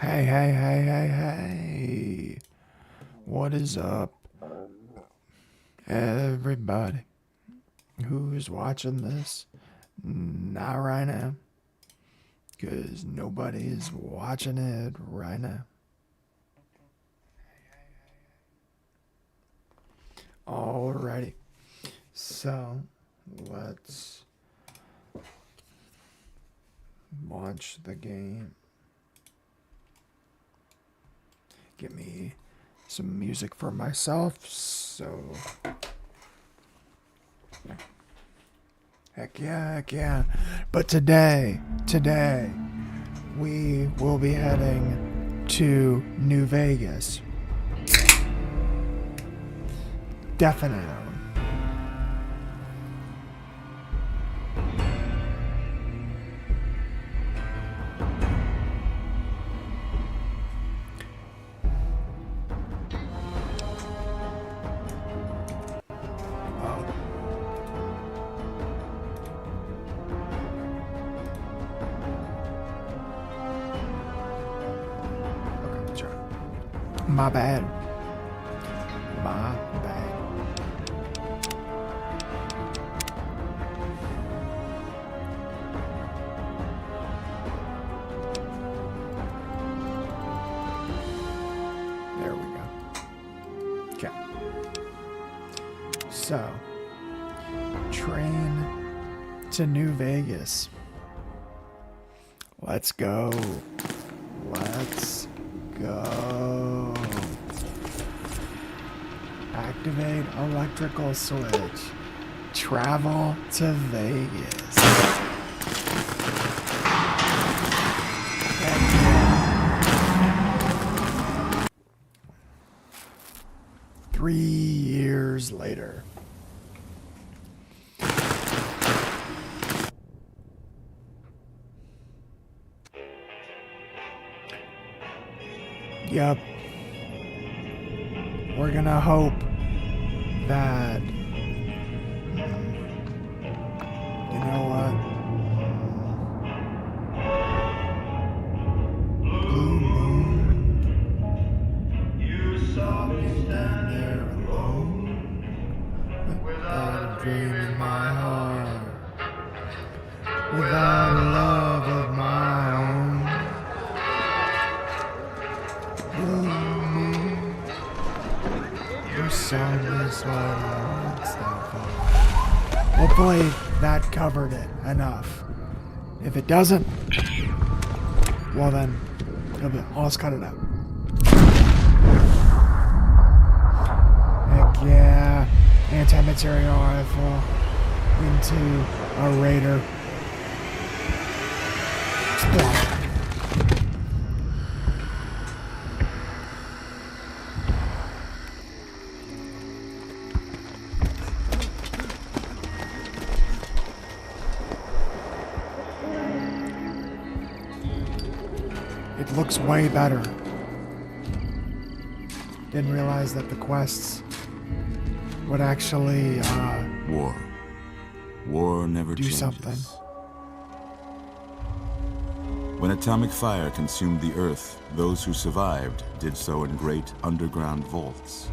Hey, hey, hey, hey, hey. What is up, everybody who's watching this? Not right now, because nobody's watching it right now. Alrighty, so let's launch the game. Give me some music for myself, so heck yeah. But today, we will be heading to New Vegas. Definitely. My bad. My bad. There we go. Okay. So, train to New Vegas. Let's go. Let's go. Activate electrical switch. Travel to Vegas. Yeah. 3 years later. Yep. We're gonna hope that, you know what? Blue moon, you saw me standing there alone, without a dream in my heart, without a love of my own. Blue moon, you saw me sliding that far. Hopefully that covered it enough. If it doesn't, well then, I'll just cut it out. Heck yeah. Anti-material rifle into a raider. Splat. It looks way better. Didn't realize that the quests would actually War never do changes. something. When atomic fire consumed the Earth, those who survived did so in great underground vaults.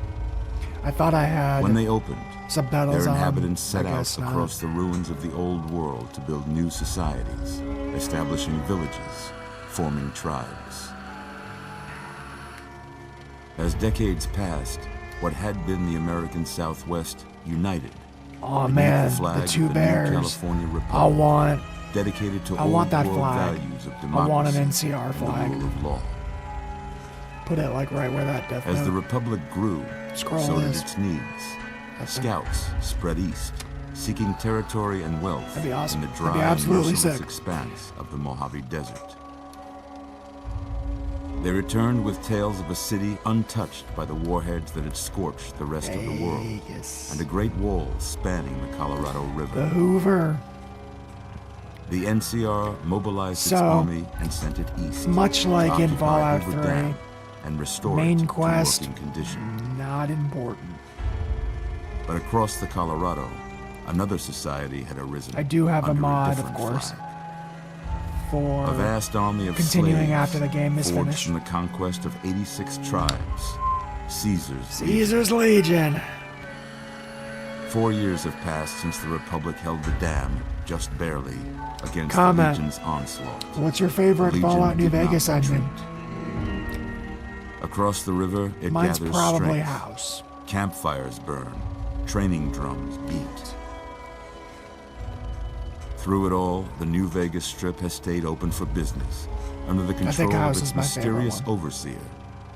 I thought I had When they opened, subtitles their on. inhabitants set I out guess not. across the ruins of the old world to build new societies, establishing villages, forming tribes. As decades passed, what had been the American Southwest united. Oh beneath man, the flag the two of the new bears. California I Republic, want dedicated to I old want that world flag. values of I democracy want an NCR and the flag. rule of law. Put it like right where that death As the note. Republic grew, Scroll so did this. its needs. That's Scouts spread east, seeking territory and wealth That'd be awesome. in the That'd be dry and absolutely merciless sick. expanse of the Mojave Desert. They returned with tales of a city untouched by the warheads that had scorched the rest of the world, Vegas. and a great wall spanning the Colorado The River. Hoover. The NCR mobilized its So, army and sent it east, much to like in occupy Fallout Hoover 3, Dam and restore main it quest, to working condition. not important. But across the Colorado, another society had arisen. I do have a under mod, of different course. flag. for A vast army of continuing slaves after the game is forged finished. in the conquest of 86 tribes. Caesar's Legion. 4 years have passed since the Republic held the dam, just barely, against Comment. the Legion's onslaught. What's your favorite The Legion Fallout New did not Vegas engine? retreat. Across the river, it Mine's gathers probably strength. House. Campfires burn, training drums beat. Through it all, the New Vegas Strip has stayed open for business, under the control of House its is my favorite mysterious one. overseer,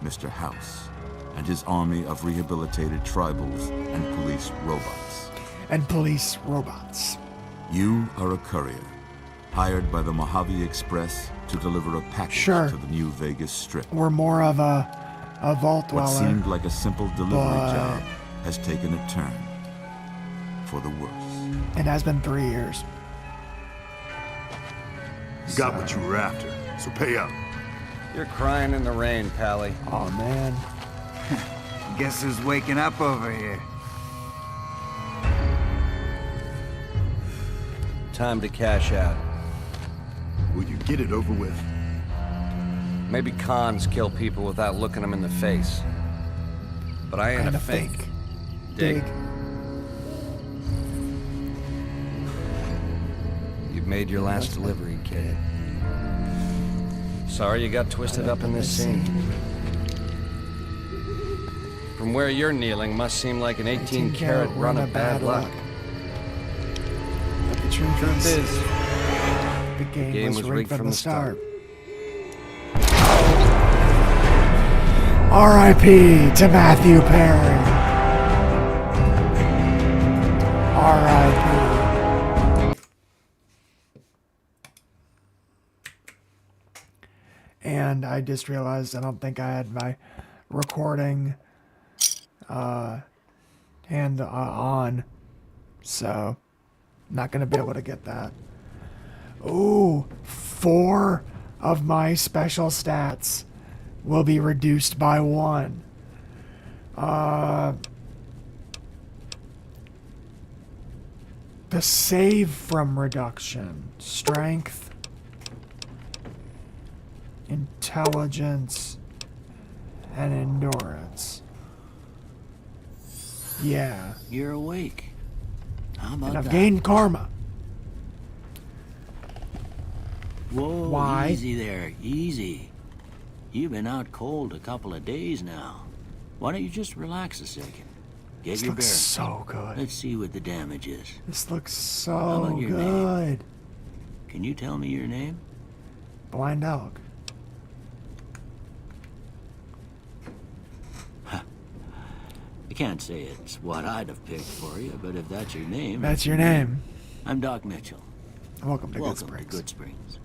Mr. House, and his army of rehabilitated tribals and police robots. And police robots. You are a courier, hired by the Mojave Express to deliver a package Sure. to the New Vegas Strip. We're more of a vault What dweller. seemed like a simple delivery but- job has taken a turn for the worse. It has been 3 years. You got what you were after, so pay up. You're crying in the rain, Pally. Oh man. Guess who's waking up over here? Time to cash out. Will you get it over with? Maybe cons kill people without looking them in the face. But I ain't And a a fake. fake. Dig. Dig. You've made your last delivery, kid. Sorry you got twisted up in this scene. From where you're kneeling must seem like an 18-carat run of bad luck. But the truth is, the game was rigged from the start. R.I.P. to Matthew Perry. R.I.P. And I just realized I don't think I had my recording hand on, so not gonna be able to get that. Ooh, 4 of my special stats will be reduced by 1. The save from reduction, strength, intelligence, and endurance. Yeah, You're awake. How about and I've that? gained karma. Whoa, Why? easy there, easy. You've been out cold a couple of days now. Why don't you just relax a second? Get This your looks bearings. so good. Let's see what the damage is. This looks How so about your good. Can you tell me your name? Blind Elk. I can't say it's what I'd have picked for you, but if that's your name... That's your name. I'm Doc Mitchell. Welcome to Good Welcome Springs. to Good Springs.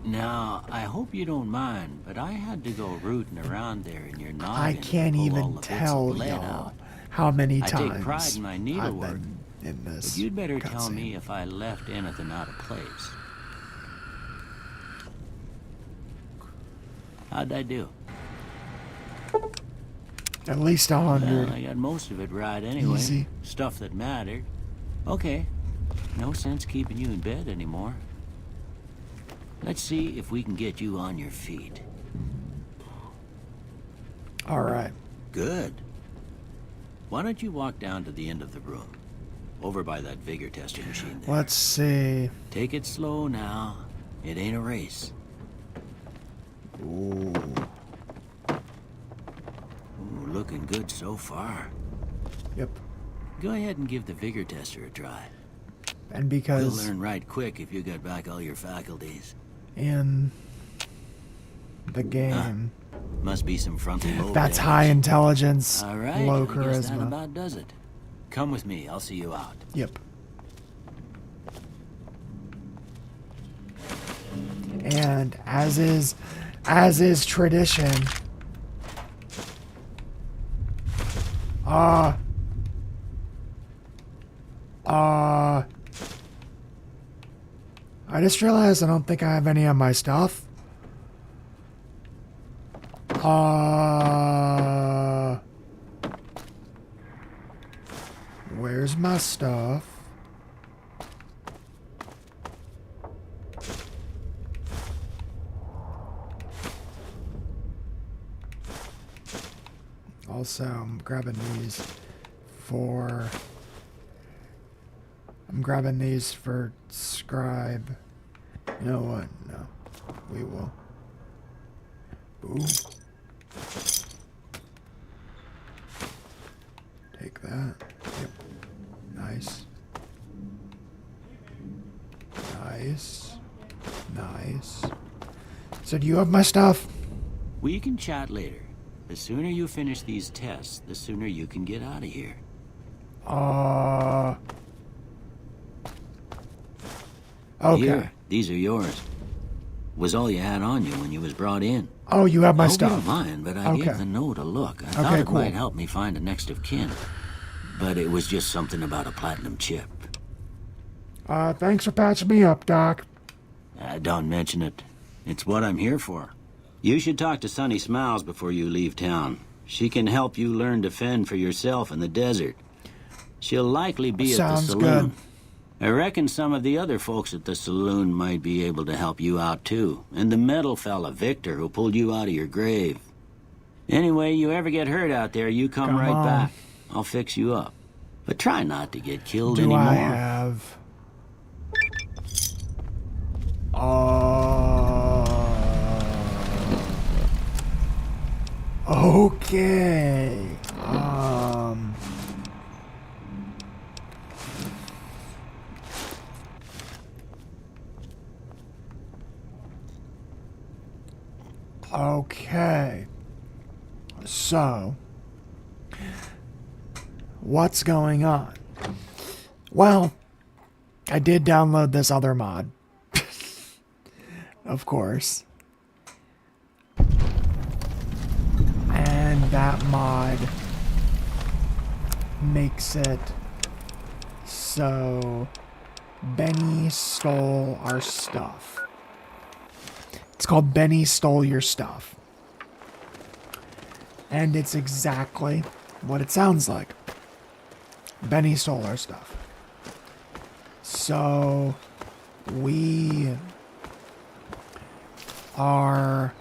Now, I hope you don't mind, but I had to go rooting around there in your noggin. I can't to pull all even the bits of tell lead y'all out. how many I take times pride in my I've needlework, been in this. But you'd better tell cutscene. me if I left anything out of place. How'd I do? At least 100. Well, I got most of it right anyway. Easy. Stuff that mattered. Okay. No sense keeping you in bed anymore. Let's see if we can get you on your feet. All right. Good. Why don't you walk down to the end of the room? Over by that vigor tester machine there. Let's see. Take it slow now. It ain't a race. Ooh. Ooh, looking good so far. Yep. Go ahead and give the vigor tester a try. And You'll because learn right quick if you got back all your faculties. in the game, Must be some frontal lobe that's damage. high intelligence, All right, low I guess that charisma. about does it. Come with me. I'll see you out. Yep. And as is tradition, I just realized I don't think I have any of my stuff. Where's my stuff? Also, I'm grabbing these for... I'm grabbing these for scribe. You know what? No. We will. Ooh. Take that. Yep. Nice. Nice. Nice. So do you have my stuff? We can chat later. The sooner you finish these tests, the sooner you can get out of here. Okay. Here, these are yours. Was all you had on you when you was brought in. Oh, you have my I hope you stuff. don't mind, but I Okay. gave the note a look. I thought Okay, it cool. might help me find a next of kin. But it was just something about a platinum chip. Thanks for patching me up, Doc. Don't mention it. It's what I'm here for. You should talk to Sunny Smiles before you leave town. She can help you learn to fend for yourself in the desert. She'll likely be at the Sounds saloon. good. I reckon some of the other folks at the saloon might be able to help you out too. And the metal fella, Victor, who pulled you out of your grave. Anyway, you ever get hurt out there, you come right on. back. I'll fix you up. But try not to get killed Do anymore. I have... Okay. Okay. So, what's going on? Well, I did download this other mod. Of course. And that mod makes it so Benny stole our stuff. It's called Benny Stole Your Stuff. And it's exactly what it sounds like. Benny stole our stuff. So we are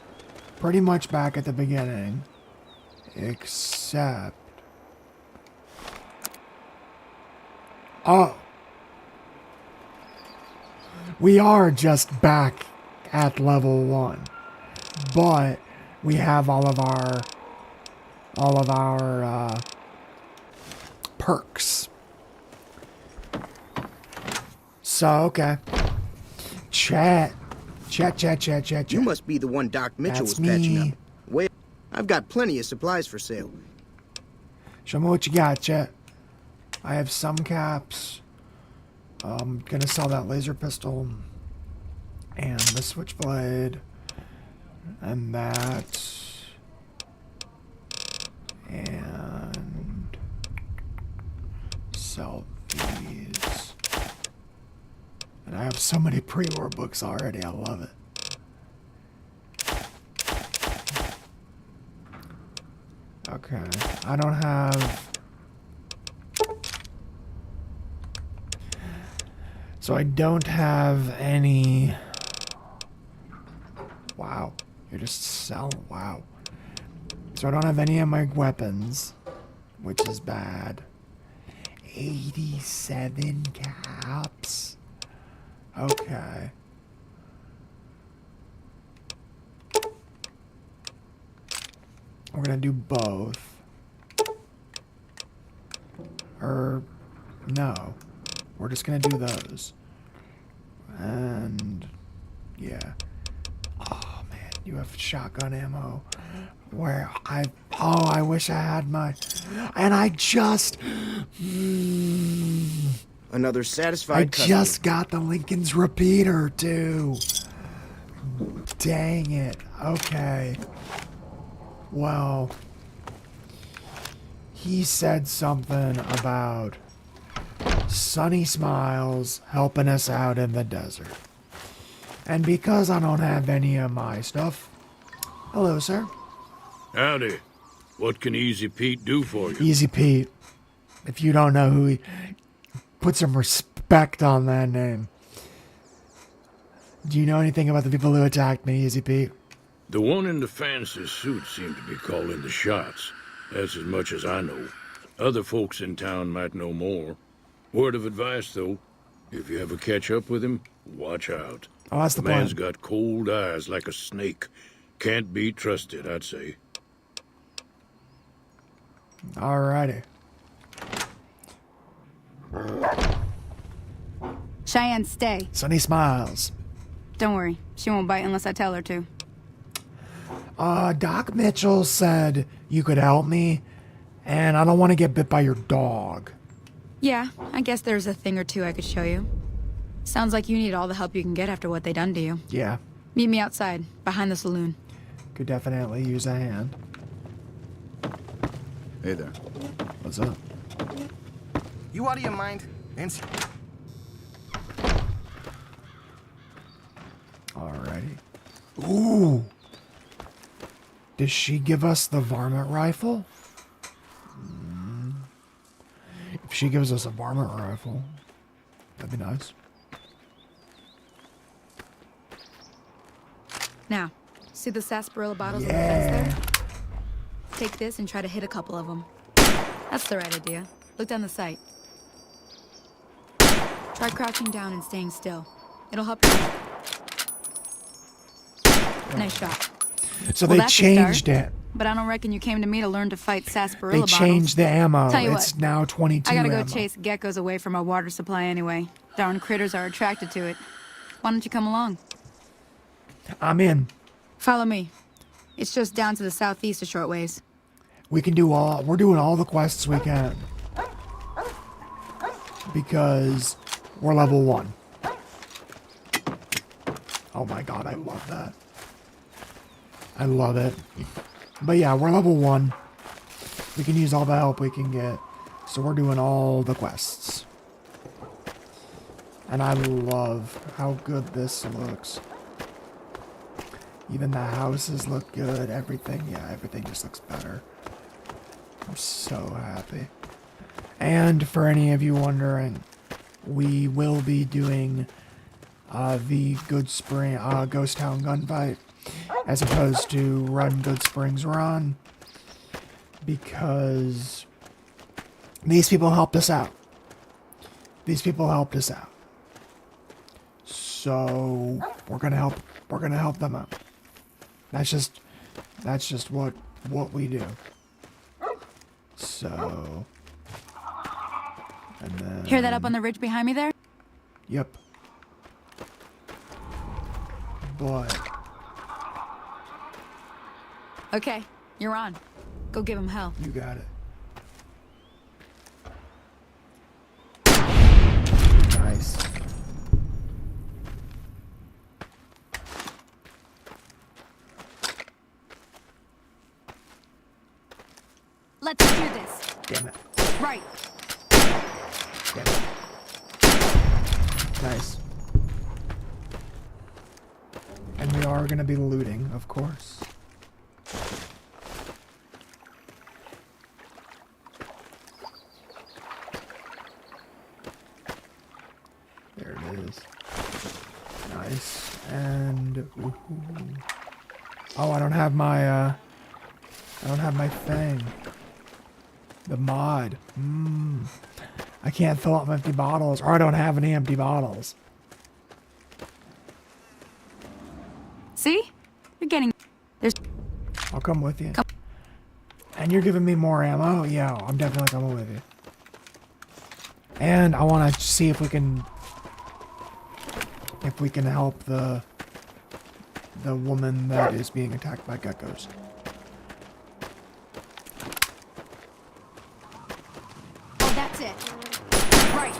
pretty much back at the beginning, except... Oh! We are just back at level 1, but we have all of our perks. So, okay. Chat. You must be the one Doc Mitchell That's was patching me. up. Wait, I've got plenty of supplies for sale. Show me what you got, chat. I have some caps. I'm gonna sell that laser pistol. And the switchblade. And that. And sell these. And I have so many pre-war books already. I love it. Okay. I don't have... So I don't have any... Wow. You're just selling... Wow. So I don't have any of my weapons, which is bad. 87 caps. Okay. We're gonna do both. Or, no. We're just gonna do those. And, yeah. Oh, man, you have shotgun ammo. Where I wish I had my... And I just... Another I satisfied customer. just got the Lincoln's repeater, too. Dang it. Okay. Well, he said something about Sunny Smiles helping us out in the desert. And because I don't have any of my stuff... Hello, sir. Howdy. What can Easy Pete do for you? Easy Pete. If you don't know who he... Put some respect on that name. Do you know anything about the people who attacked me, Easy Pete? The one in the fancy suit seemed to be calling the shots. That's as much as I know. Other folks in town might know more. Word of advice, though. If you ever catch up with him, watch out. Oh, that's the plan. Man's got cold eyes like a snake. Can't be trusted, I'd say. Alrighty. Cheyenne, stay. Sunny smiles. Don't worry. She won't bite unless I tell her to. Doc Mitchell said you could help me, and I don't want to get bit by your dog. Yeah, I guess there's a thing or two I could show you. Sounds like you need all the help you can get after what they done to you. Yeah, Meet me outside, behind the saloon. could definitely use a hand. Hey there. What's up? You out of your mind? Nancy? Alrighty. Ooh! Does she give us the varmint rifle? If she gives us a varmint rifle, that'd be nice. Now, see the sarsaparilla bottles on the fence there? Take this and try to hit a couple of them. That's the right idea. Look down the sight. Try crouching down and staying still. It'll help you. Nice shot. So Well, they that's a changed start. it. But I don't reckon you came to me to learn to fight sarsaparilla They bottles. changed the ammo. Tell you It's what, now 22 I gotta go ammo. chase geckos away from our water supply anyway. Darn critters are attracted to it. Why don't you come along? I'm in. Follow me. It's just down to the southeast a short ways. We can do all. We're doing all the quests we can. Because we're level 1. Oh my god, I love that. I love it. But yeah, we're level 1. We can use all the help we can get. So we're doing all the quests. And I love how good this looks. Even the houses look good. Everything, yeah, everything just looks better. I'm so happy. And for any of you wondering, we will be doing the Good Spring Ghost Town gunfight as opposed to Run Good Springs Run, because these people helped us out. These people helped us out. So we're gonna help them out. That's just what we do. So, and then Hear that up on the ridge behind me there? Yep. But Okay, you're on. Go give him hell. you got it. Nice. Let's do this. Damn it. Right. Damn it. Nice. And we are going to be looting, of course. There it is. Nice. And ooh. Oh, I don't have my thing. The mod. I can't fill up empty bottles, or I don't have any empty bottles. See? You're getting... There's... I'll come with you. And you're giving me more ammo? Yeah, I'm definitely coming with you. And I want to see if we can help the woman that is being attacked by geckos. Oh, that's it. Right.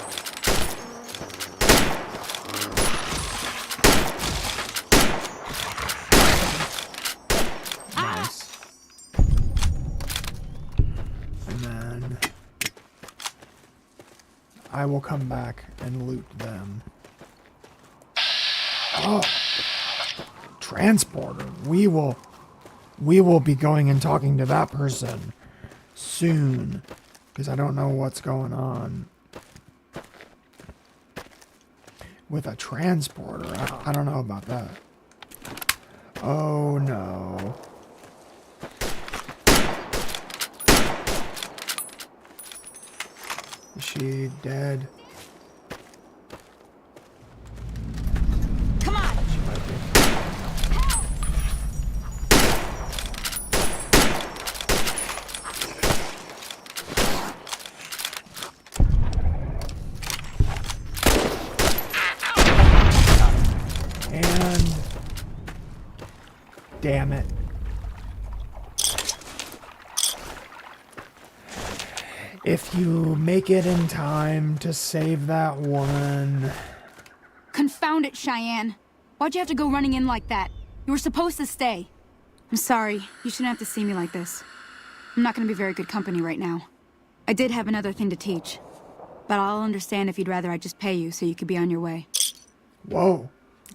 Nice. And then I will come back and loot them. Oh, transporter. We will be going and talking to that person soon, because I don't know what's going on with a transporter. I don't know about that. Oh no. she dead? Come on! She might be. And damn it. If you make it in time to save that woman. Confound it, Cheyenne. Why'd you have to go running in like that? You were supposed to stay. I'm sorry. You shouldn't have to see me like this. I'm not gonna be very good company right now. I did have another thing to teach. But I'll understand if you'd rather I just pay you so you could be on your way. Whoa.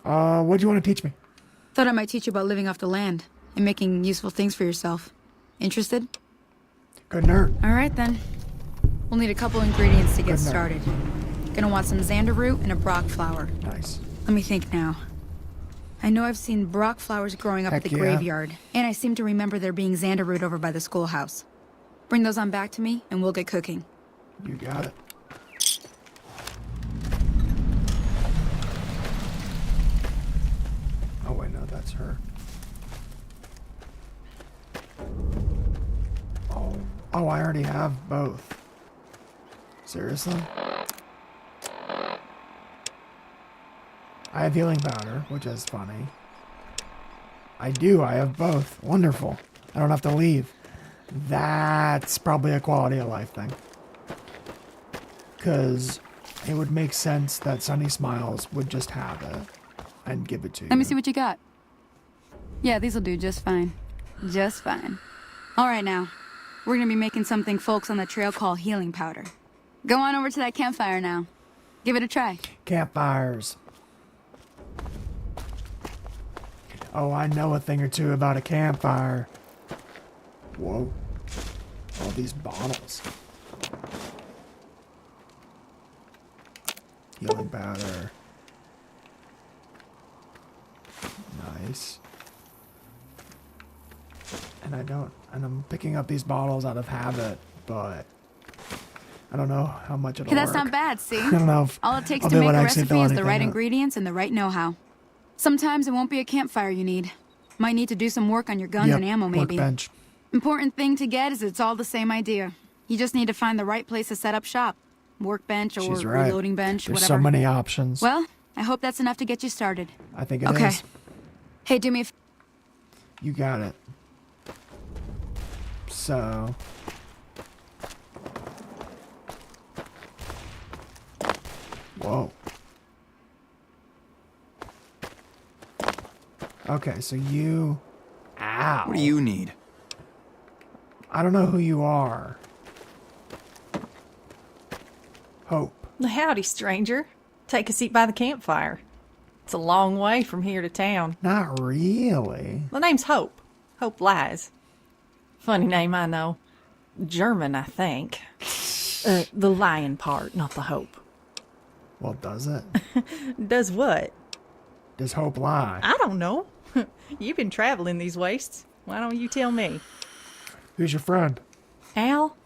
What do you want to teach me? Thought I might teach you about living off the land and making useful things for yourself. Interested? Good nerd. All right, then. We'll need a couple ingredients to get Good night. started. Gonna want some xander root and a brock flower. Nice. Let me think now. I know I've seen brock flowers growing up at Heck the yeah. graveyard, and I seem to remember there being xander root over by the schoolhouse. Bring those on back to me, and we'll get cooking. You got it. Oh wait, no, that's her. Oh, I already have both. Seriously? I have healing powder, which is funny. I have both. Wonderful. I don't have to leave. That's probably a quality of life thing. Because it would make sense that Sunny Smiles would just have it and give it to you. Let me see what you got. Yeah, these'll do just fine. Just fine. All right, now. We're gonna be making something folks on the trail call healing powder. Go on over to that campfire now. Give it a try. Campfires. Oh, I know a thing or two about a campfire. Whoa. All these bottles. Healing powder. Nice. And I'm picking up these bottles out of habit, but I don't know how much it'll Hey, that's work. not bad, see? I don't know if All it takes I'll to be make able a to actually recipe fill is the right anything up. ingredients and the right know-how. Sometimes it won't be a campfire you need. Might need to do some work on your guns and ammo, maybe. Workbench. Important thing to get is it's all the same idea. You just need to find the right place to set up shop. Workbench or She's right. reloading bench, There's whatever. so many options. Well, I hope that's enough to get you started. I think it is. Okay. Hey, do me a You got it. So. Whoa. Okay, so you. Ow. What do you need? I don't know who you are. Hope. Howdy, stranger. Take a seat by the campfire. It's a long way from here to town. Not really. My name's Hope. Hope Lies. Funny name, I know. German, I think. The lion part, not the hope. Well, does it? Does what? Does hope lie? I don't know. You've been traveling these wastes. Why don't you tell me? Who's your friend? Al?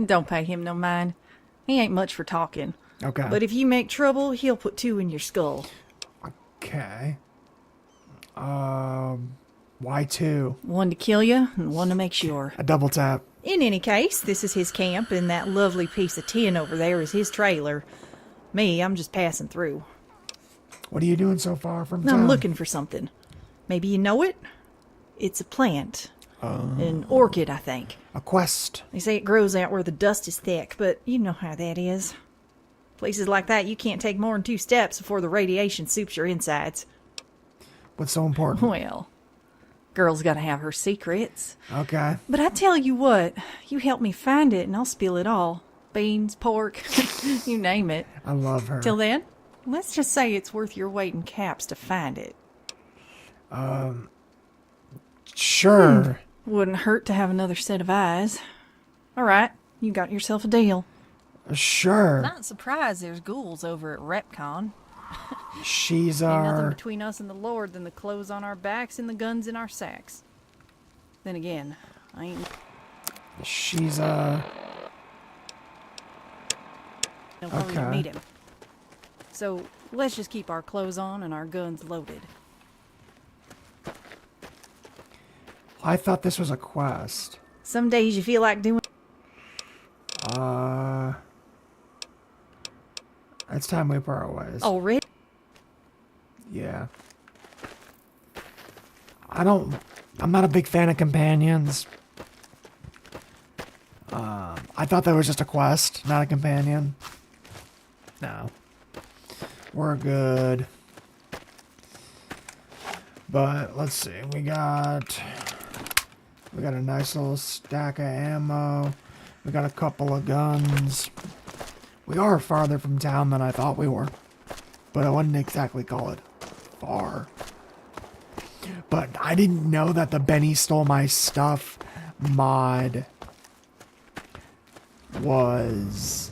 Don't pay him no mind. He ain't much for talking. Okay. But if you make trouble, he'll put two in your skull. Okay. Why two? One to kill you, and one to make sure. A double tap. In any case, this is his camp, and that lovely piece of tin over there is his trailer. Me, I'm just passing through. What are you doing so far from town? I'm looking for something. Maybe you know it? It's a plant. An orchid, I think. A quest. They say it grows out where the dust is thick, but you know how that is. Places like that, you can't take more than 2 steps before the radiation soups your insides. What's so important? Well, girl's gotta have her secrets. Okay. But I tell you what, you help me find it and I'll spill it all. Beans, pork, you name it. I love her. Till then, let's just say it's worth your weight in caps to find it. Sure. Wouldn't hurt to have another set of eyes. All right, you got yourself a deal. Sure. Not surprised there's ghouls over at RepCon. She's Ain't nothing our. between us and the Lord than the clothes on our backs and the guns in our sacks. Then again, I ain't... She's They'll probably Okay. meet him. So let's just keep our clothes on and our guns loaded. I thought this was a quest. Some days you feel like doing. It's time we part ways. Already? Yeah. I'm not a big fan of companions. I thought that was just a quest, not a companion. No. We're good. But let's see, we got a nice little stack of ammo. We got a couple of guns. We are farther from town than I thought we were. But I wouldn't exactly call it far. But I didn't know that the Benny Stole My Stuff mod was...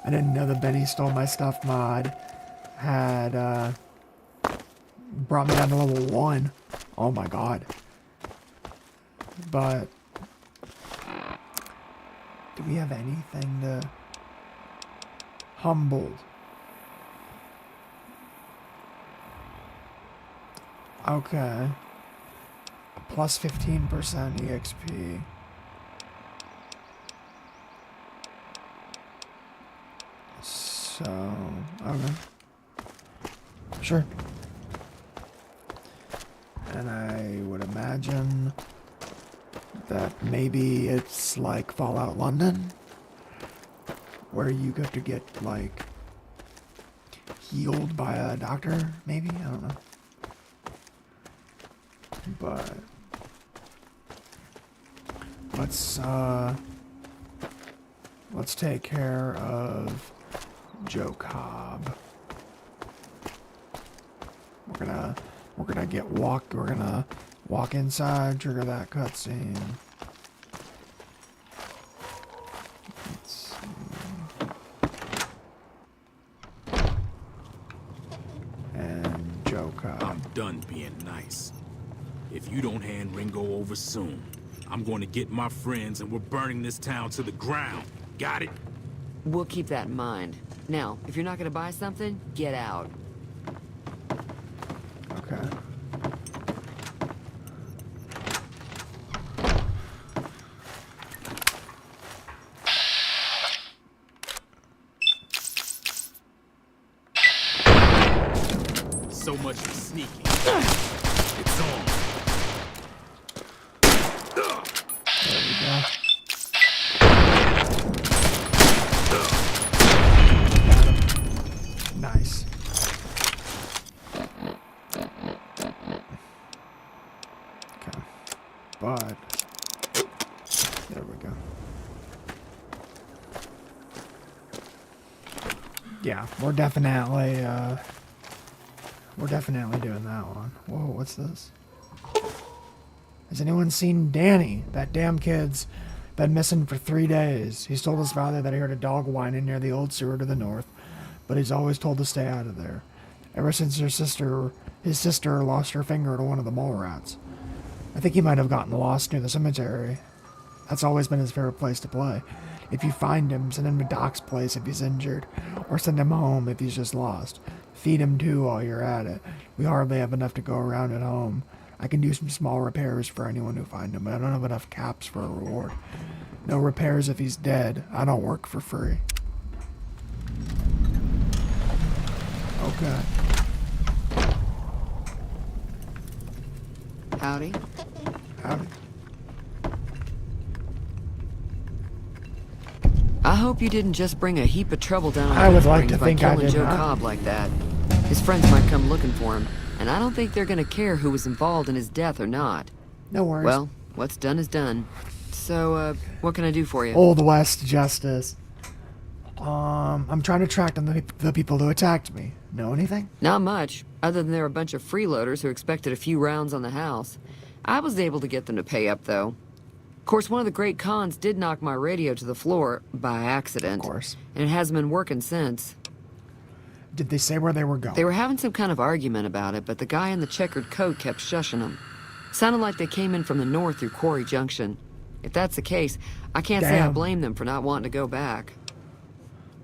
I didn't know the Benny Stole My Stuff mod had brought me down to level 1. Oh my god. But do we have anything to... Humbled. Okay. Plus 15% EXP. So, okay. Sure. And I would imagine that maybe it's like Fallout London, where you get to get, like, healed by a doctor, maybe? I don't know. But let's take care of Joe Cobb. We're gonna walk inside, trigger that cutscene. Let's see. And Joe Cobb. I'm done being nice. If you don't hand Ringo over soon, I'm going to get my friends and we're burning this town to the ground. Got it? We'll keep that in mind. Now, if you're not going to buy something, get out. Okay. So much for sneaking. It's on. There we go. Nice. Okay. But there we go. Yeah, we're definitely doing that one. Whoa, what's this? Has anyone seen Danny? That damn kid's been missing for 3 days. He's told his father that he heard a dog whining near the old sewer to the north, but he's always told to stay out of there. Ever since his sister lost her finger to one of the mole rats. I think he might have gotten lost near the cemetery. That's always been his favorite place to play. If you find him, send him to Doc's place if he's injured, or send him home if he's just lost. Feed him too while you're at it. We hardly have enough to go around at home. I can do some small repairs for anyone who find him, but I don't have enough caps for a reward. No repairs if he's dead. I don't work for free. Okay. Howdy. Howdy. I hope you didn't just bring a heap of trouble down on I would like Springs to by think I killing did Joe not. Cobb like that. His friends might come looking for him, and I don't think they're gonna care who was involved in his death or not. No worries. Well, what's done is done. So, what can I do for you? Old West justice. I'm trying to track down the people who attacked me. Know anything? Not much, other than they're a bunch of freeloaders who expected a few rounds on the house. I was able to get them to pay up, though. Of course, one of the great cons did knock my radio to the floor by accident. Of course. And it hasn't been working since. Did they say where they were going? They were having some kind of argument about it, but the guy in the checkered coat kept shushing them. Sounded like they came in from the north through Quarry Junction. If that's the case, I can't say I Damn. blame them for not wanting to go back.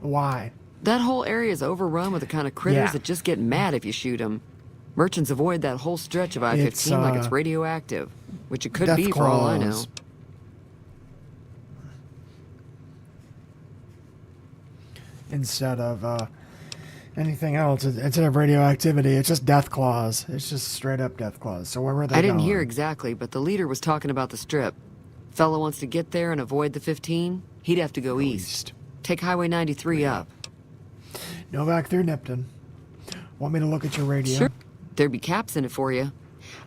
Why? That whole area is overrun with the kind of critters Yeah. that just get mad if you shoot them. Merchants avoid that whole stretch of I-15 like it's radioactive, which it could Death be for all I know. claws. Instead of anything else, instead of radioactivity, it's just death claws. It's just straight up death claws. So where were they I didn't going? hear exactly, but the leader was talking about the strip. Fella wants to get there and avoid the 15, he'd have to go east. Take Highway 93 up. No back through Nipton. Want me to look at your radio? Sure. There'd be caps in it for you.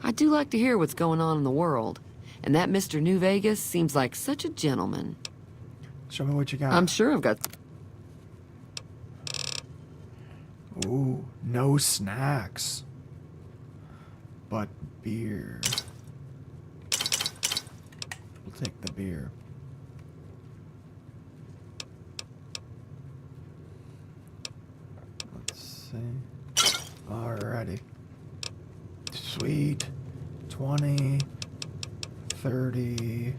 I do like to hear what's going on in the world. And that Mr. New Vegas seems like such a gentleman. Show me what you got. I'm sure I've got... Ooh, no snacks. But beer. We'll take the beer. Let's see. Alrighty. Sweet. 20. 30.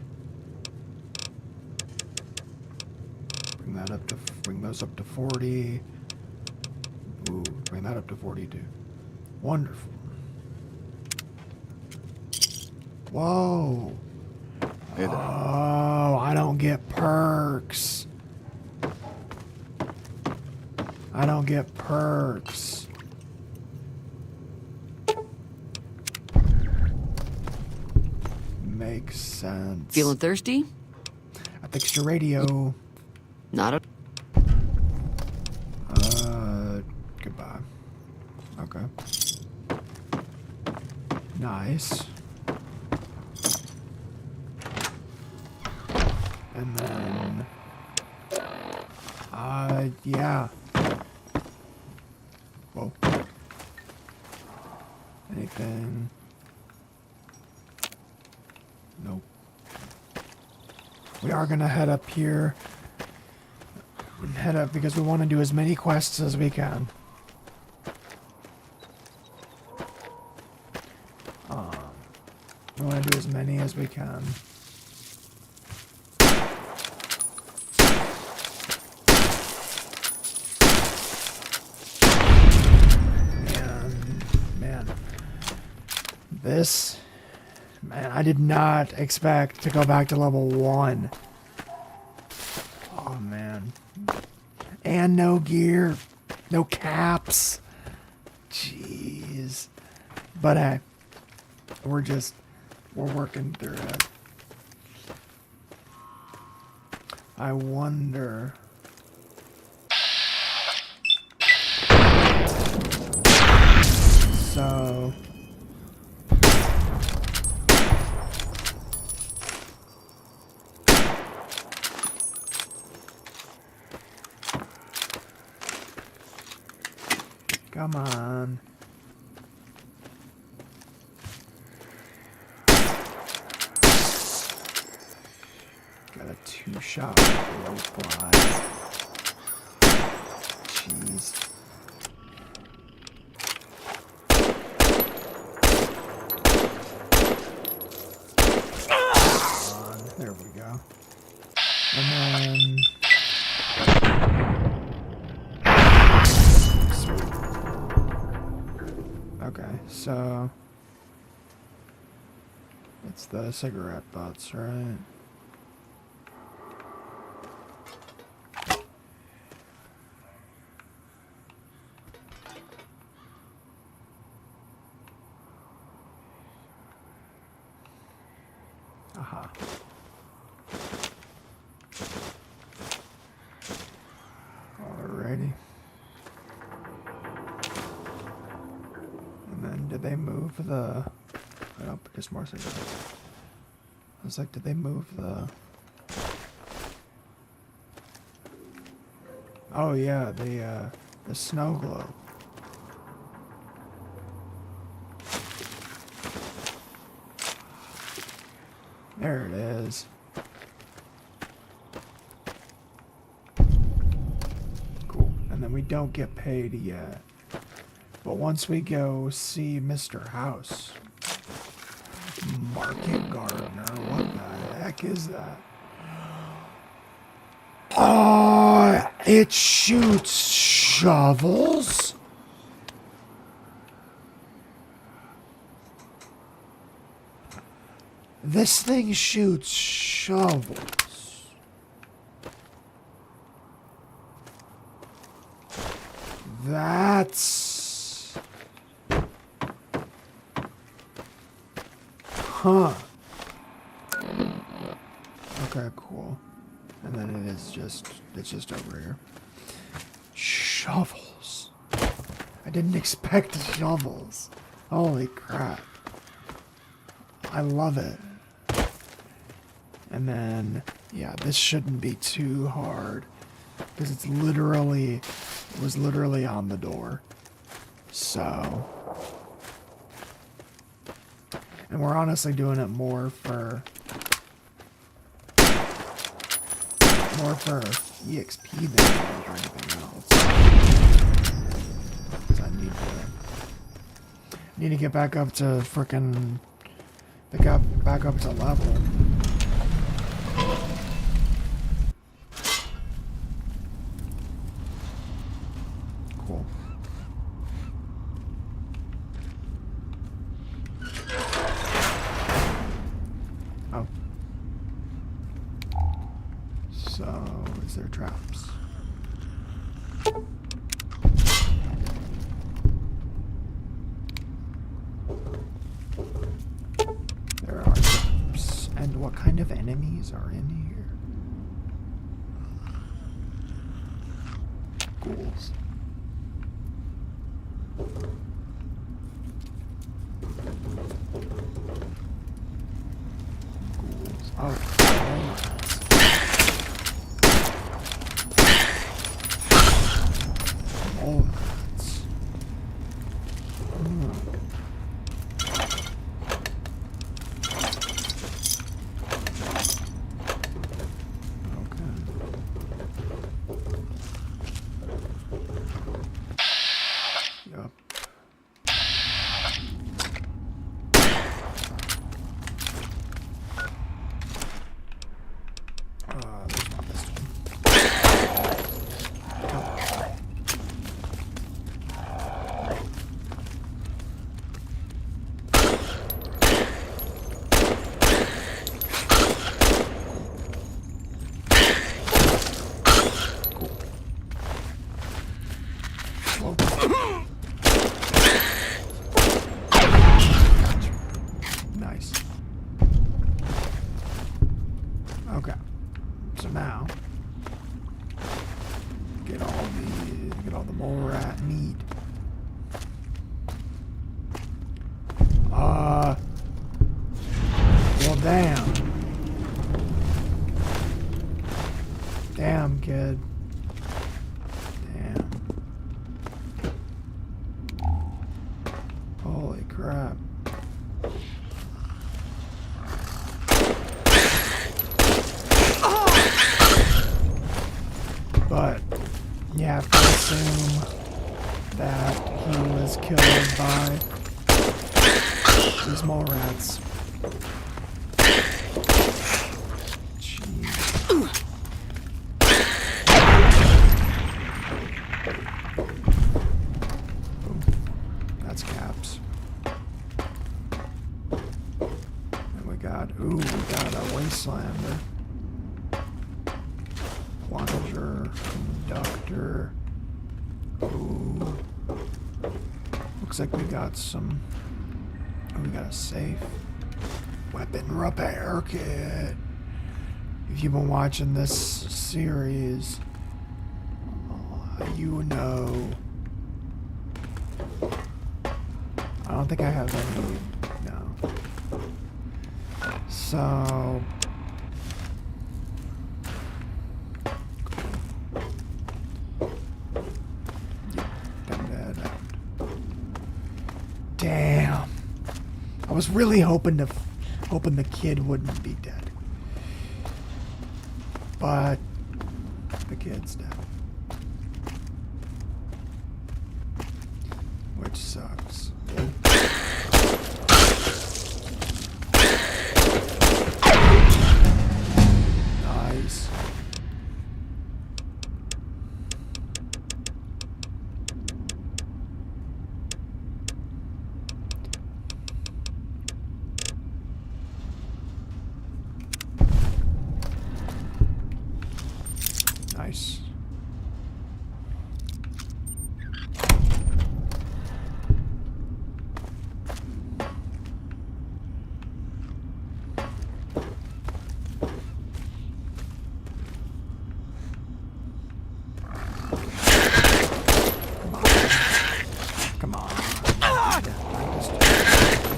Bring those up to 40. Ooh, bring that up to 42. Wonderful. Whoa. Hey there. Oh, I don't get perks. I don't get perks. Makes sense. Feeling thirsty? I fixed your radio. Not a... Goodbye. Okay. Nice. And then... yeah. Whoa. Anything? Nope. We are gonna head up here. Head up because we want to do as many quests as we can. We want to do as many as we can. Man, I did not expect to go back to level 1. Oh, man. And no gear. No caps. Jeez. But hey, we're working through it. I wonder... So... Come on. Got a 2-shot rope glide. Jeez. There we go. And then... Sweet. Okay, so... It's the cigarette butts, right? Aha. Alrighty. And then did they move the... Oh, just more cigarettes. I was like, did they move the... Oh yeah, the snow globe. There it is. Cool. And then we don't get paid yet. But once we go see Mr. House, Market Gardener, what the heck heck is that? Oh, it shoots shovels? This thing shoots shovels. That's... Huh. Okay, cool. And then it's just over here. Shovels. I didn't expect shovels. Holy crap. I love it. And then, yeah, this shouldn't be too hard. Because it was literally on the door. So. And we're honestly doing it more for EXP than for anything else. Because I need to get back up to frickin' back up to level. Cool. Oh. So, is there traps? There are traps. And what kind of enemies are in here? Ghouls. Ghouls. Oh, mole rats. Yep. There's not this one. Nice. Okay. So now get all the mole rat meat. Well, damn. Damn, kid. Damn. Holy crap. But you have to assume that he was killed by these mole rats. Jeez. Ooh, that's caps. And we got a Wastelander. Plunger, conductor. Ooh. Looks like we got some. Oh, we got a safe. Weapon repair kit. If you've been watching this series, you know. I don't think I have any. No. So. Damn. I was really hoping the kid wouldn't be dead. But the kid's dead. Which sucks.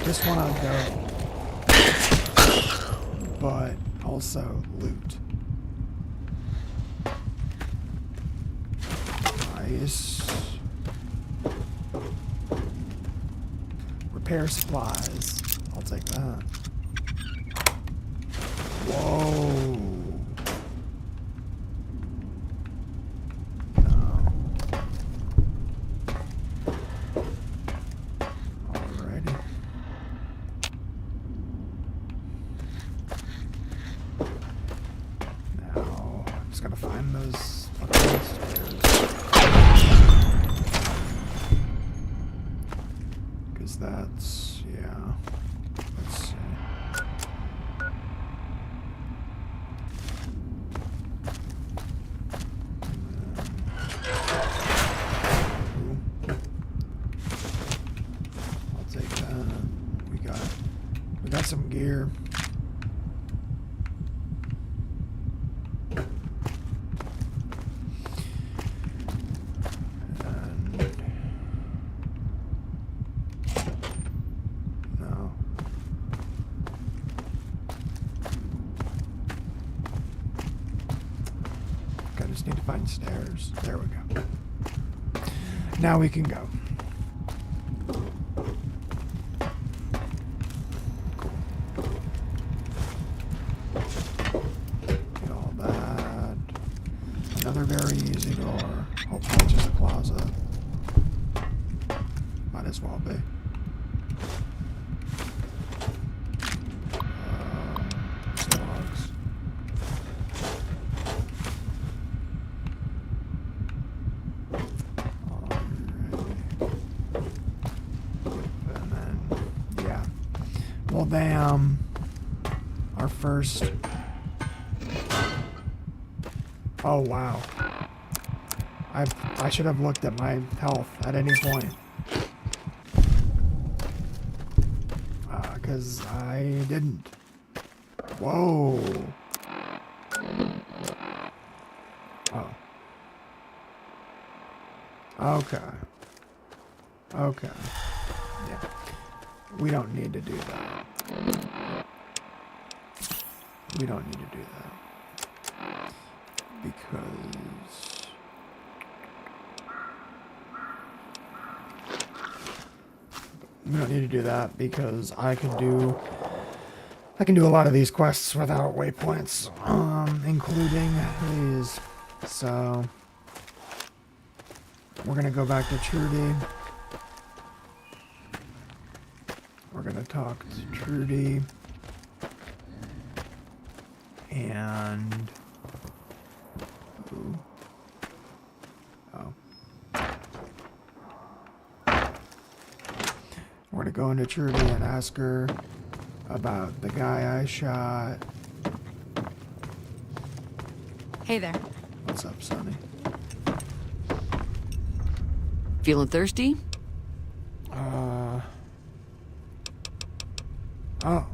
just want to go, but also loot. Nice. Repair supplies. I'll take that. Whoa. That's, yeah. Let's see. I'll take that. We got some gear. Need to find stairs. There we go. Now we can go. Get all that. Another very easy door. Hopefully just a closet. Might as well be. Dogs. Well, damn. Our first. Oh, wow. I should have looked at my health at any point. Because I didn't. Whoa. Oh. Okay. Okay. Yeah. We don't need to do that. We don't need to do that. Because... we don't need to do that because I can do a lot of these quests without waypoints, including these. So we're gonna go back to Trudy. We're gonna talk to Trudy and ooh. Oh. We're gonna go into Trudy and ask her about the guy I shot. Hey there. What's up, Sonny? Feeling thirsty? Oh. Oh.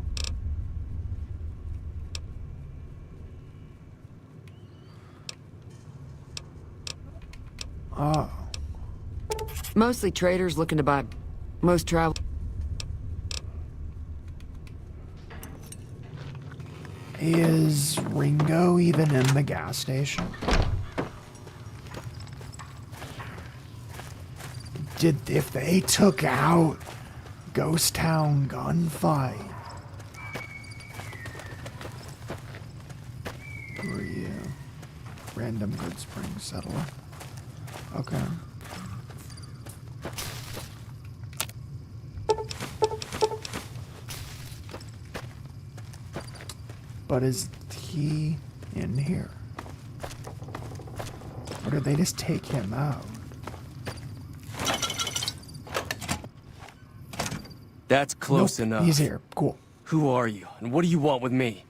Mostly traders looking to buy most travel. Is Ringo even in the gas station? If they took out Ghost Town gunfight, who are you? Random Good Spring settler. Okay. But is he in here? Or did they just take him out? That's close Nope, enough. He's here. Cool. Who are you, and what do you want with me?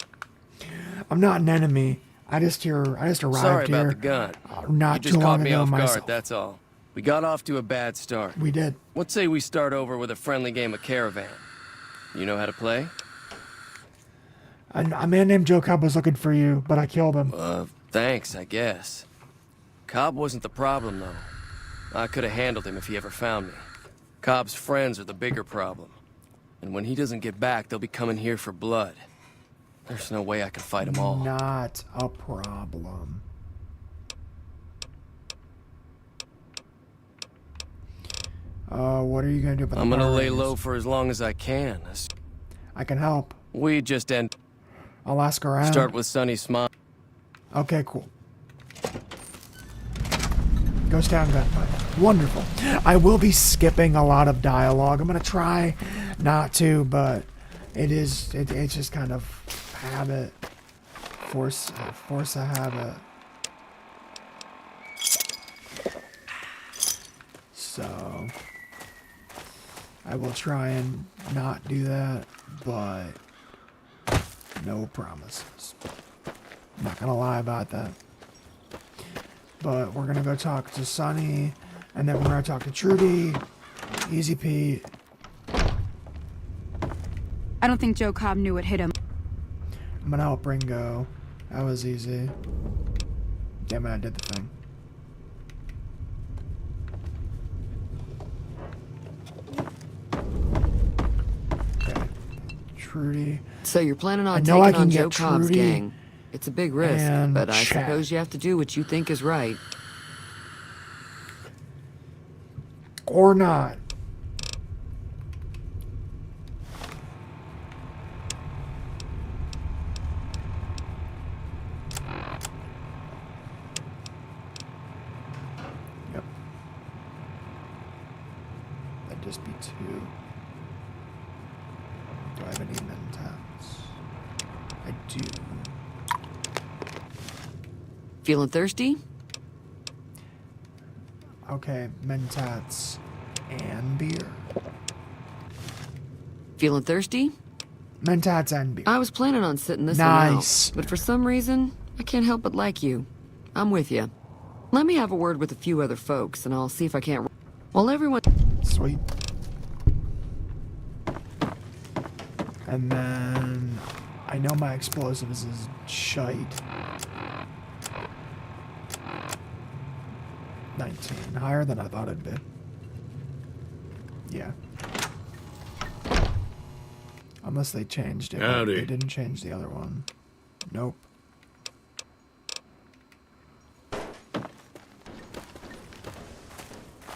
I'm not an enemy. I just arrived Sorry here. about the gun. Not You just too caught long me ago off myself. guard, that's all. We got off to a bad start. We did. Let's say we start over with a friendly game of Caravan. You know how to play? A man named Joe Cobb was looking for you, but I killed him. Thanks, I guess. Cobb wasn't the problem, though. I could have handled him if he ever found me. Cobb's friends are the bigger problem. And when he doesn't get back, they'll be coming here for blood. There's no way I can fight them all. Not a problem. What are you gonna do about the I'm gonna lay Power low Rangers? for as long as I can. I can help. We just end. I'll ask around. Start with Sunny Smile. Okay, cool. Ghost Town gunfight. Wonderful. I will be skipping a lot of dialogue. I'm gonna try not to, but it's just kind of habit. Force a habit. So I will try and not do that, but no promises. I'm not gonna lie about that. But we're gonna go talk to Sonny, and then we're gonna talk to Trudy, Easy Pete. I don't think Joe Cobb knew what hit him. I'm gonna help Ringo. That was easy. Damn it, I did the thing. Okay. Trudy. So you're planning I on know I taking can on get Joe Cobb's Trudy gang. It's a big risk, and but I Chad. suppose you have to do what you think is right. Or not. Yep. That'd just be 2. Do I have any mentats? I do. Feeling thirsty? Okay, mentats and beer. Feeling thirsty? Mentats and beer. I was planning on sitting this Nice. one out, but for some reason, I can't help but like you. I'm with you. Let me have a word with a few other folks, and I'll see if I can't... While everyone... Sweet. And then I know my explosives is shite. 19. Higher than I thought it'd be. Yeah. Unless they changed it. but Howdy. They didn't change the other one. Nope.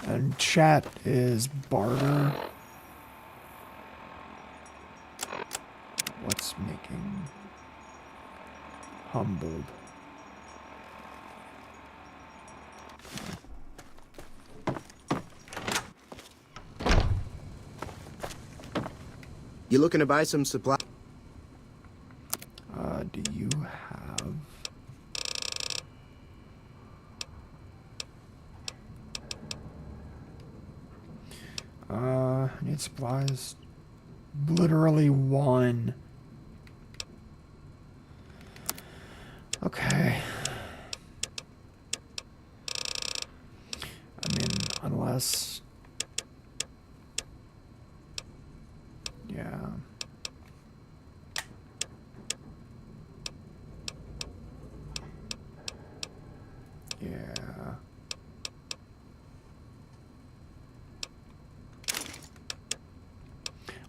And chat is barter. What's making humbled? You looking to buy some supply? Do you have... need supplies. Literally 1. Okay. I mean, unless... Yeah. Yeah.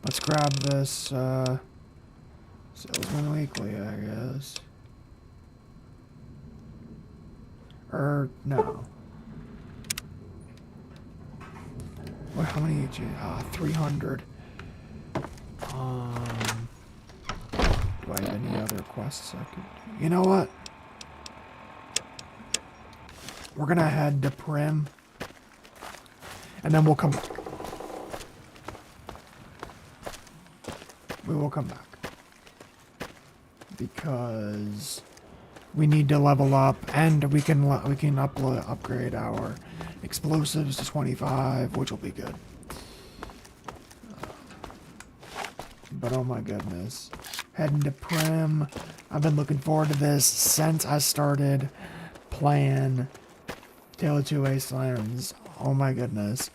Let's grab this, Salesman Weekly, I guess. Or, no. What, how many each? 300. Do I have any other quests I could do? You know what? We're gonna head to Prim. And then we'll come... We will come back. Because we need to level up, and we can upgrade our explosives to 25, which will be good. But oh my goodness. Heading to Prim. I've been looking forward to this since I started playing Tale of Two Wastelands. Oh my goodness.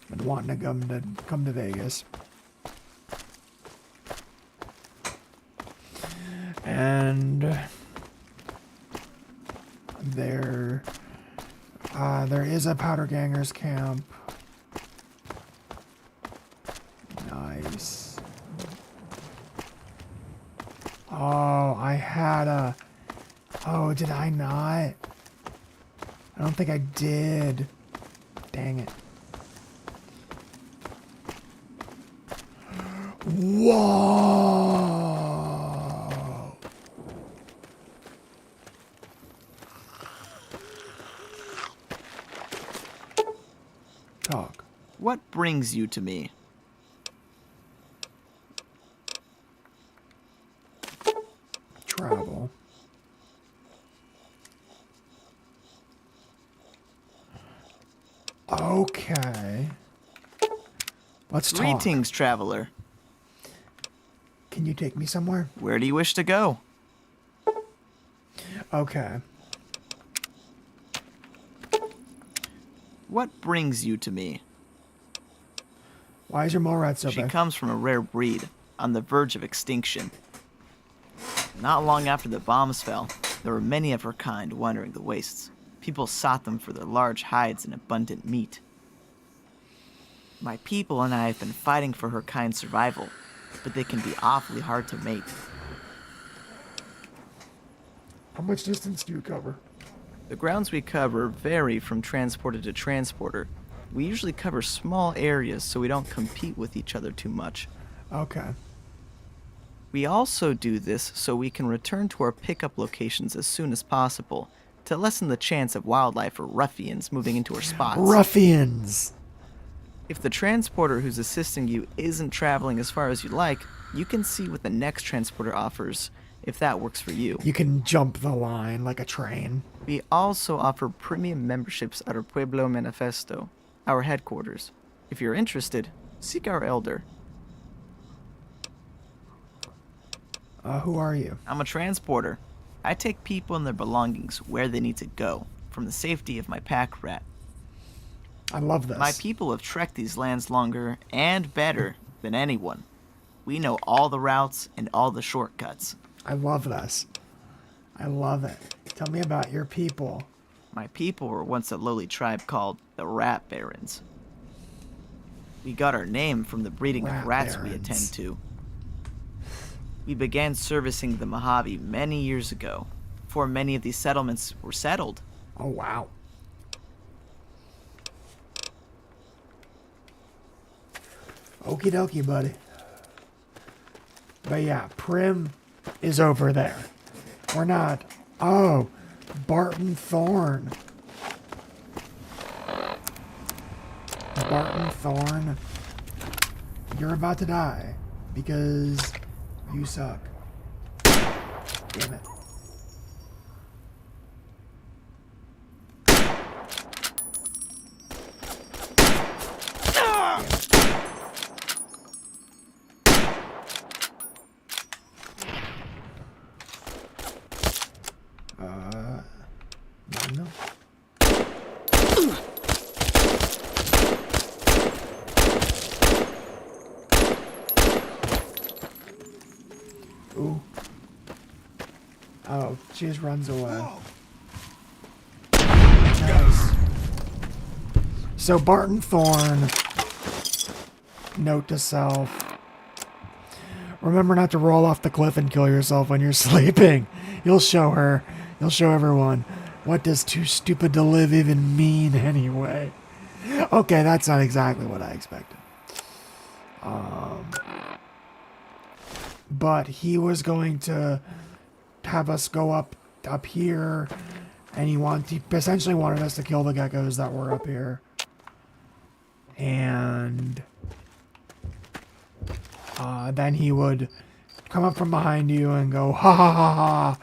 Been wanting to come to Vegas. And there is a Powder Gangers camp. Nice. Oh, I had a... Oh, did I not? I don't think I did. Dang it. Whoa! Talk. What brings you to me? Travel. Okay. Let's talk. Greetings, traveler. Can you take me somewhere? Where do you wish to go? Okay. What brings you to me? Why is your mole rat so She big? comes from a rare breed, on the verge of extinction. Not long after the bombs fell, there were many of her kind wandering the wastes. People sought them for their large hides and abundant meat. My people and I have been fighting for her kind's survival, but they can be awfully hard to mate. How much distance do you cover? The grounds we cover vary from transporter to transporter. We usually cover small areas so we don't compete with each other too much. Okay. We also do this so we can return to our pickup locations as soon as possible, to lessen the chance of wildlife or ruffians moving into our spots. Ruffians! If the transporter who's assisting you isn't traveling as far as you like, you can see what the next transporter offers, if that works for you. You can jump the line like a train. We also offer premium memberships at our Pueblo Manifesto, our headquarters. If you're interested, seek our elder. Who are you? I'm a transporter. I take people and their belongings where they need to go, from the safety of my pack rat. I love this. My people have trekked these lands longer and better than anyone. We know all the routes and all the shortcuts. I love this. I love it. Tell me about your people. My people were once a lowly tribe called the Rat Barons. We got our name from the breeding of rats we attend to. We began servicing the Mojave many years ago, before many of these settlements were settled. Oh, wow. Okie dokie, buddy. But yeah, Prim is over there. We're not. Oh, Barton Thorn. Barton Thorn, you're about to die because you suck. Damn it. No. Ooh. Oh, she just runs away. Nice. So Barton Thorn, note to self. Remember not to roll off the cliff and kill yourself when you're sleeping. You'll show her. You'll show everyone. What does too stupid to live even mean anyway? Okay, that's not exactly what I expected. But he was going to have us go up here, and he essentially wanted us to kill the geckos that were up here. And then he would come up from behind you and go, ha ha ha ha.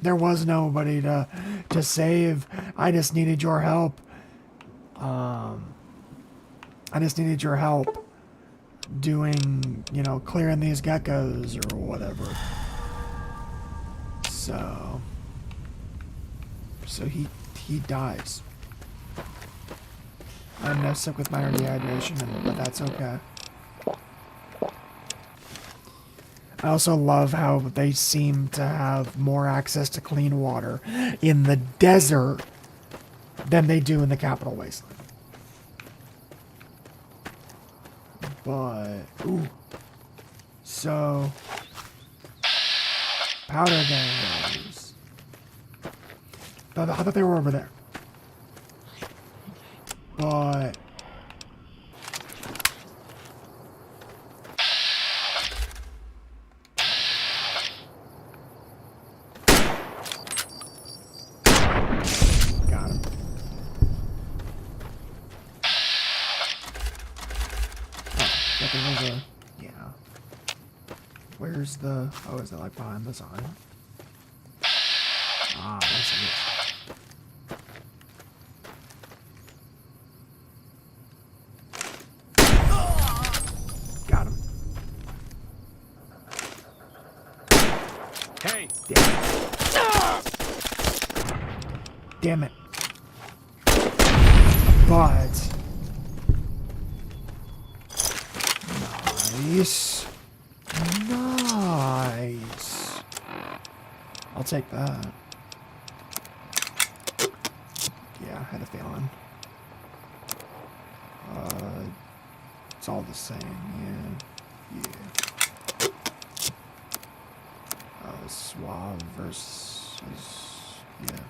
There was nobody to save. I just needed your help. I just needed your help doing, clearing these geckos or whatever. So he dies. I'm now sick with my dehydration, but that's okay. I also love how they seem to have more access to clean water in the desert than they do in the capital wasteland. But, ooh. So, powder gangers. I thought they were over there. But... got him. Oh, there was a... yeah. Where's the... oh, is it like behind the sign? Ah, yes it is. Got him. Hey! Damn it. But... nice. Nice. I'll take that. Yeah, I had a feeling. It's all the same, yeah. Yeah. Suave versus... yeah.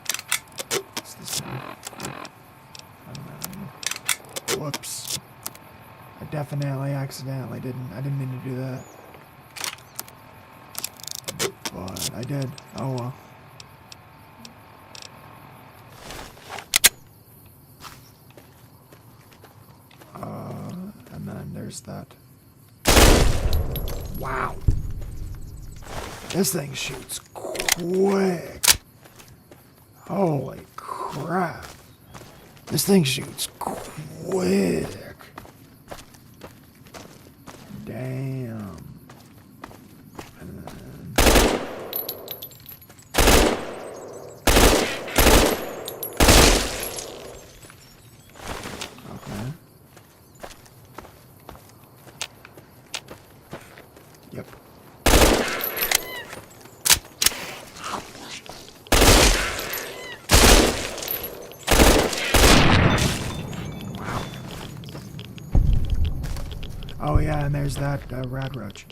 It's the same. Whoops. I definitely accidentally I didn't mean to do that. But I did. Oh well. And then there's that. Wow. This thing shoots quick. Holy crap. This thing shoots quick. Damn. And then... okay. Yep. Oh yeah, and there's that rad roach.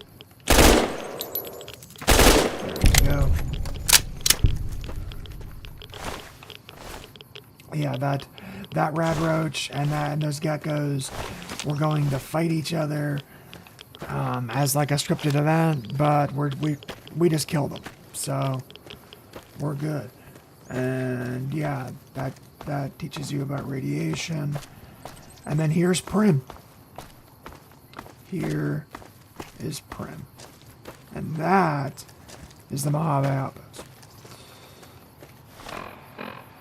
There we go. Yeah, that rad roach and those geckos were going to fight each other as like a scripted event, but we just killed them, so we're good. And yeah, that teaches you about radiation. And then here's Prim. Here is Prim. And that is the Mojave outpost.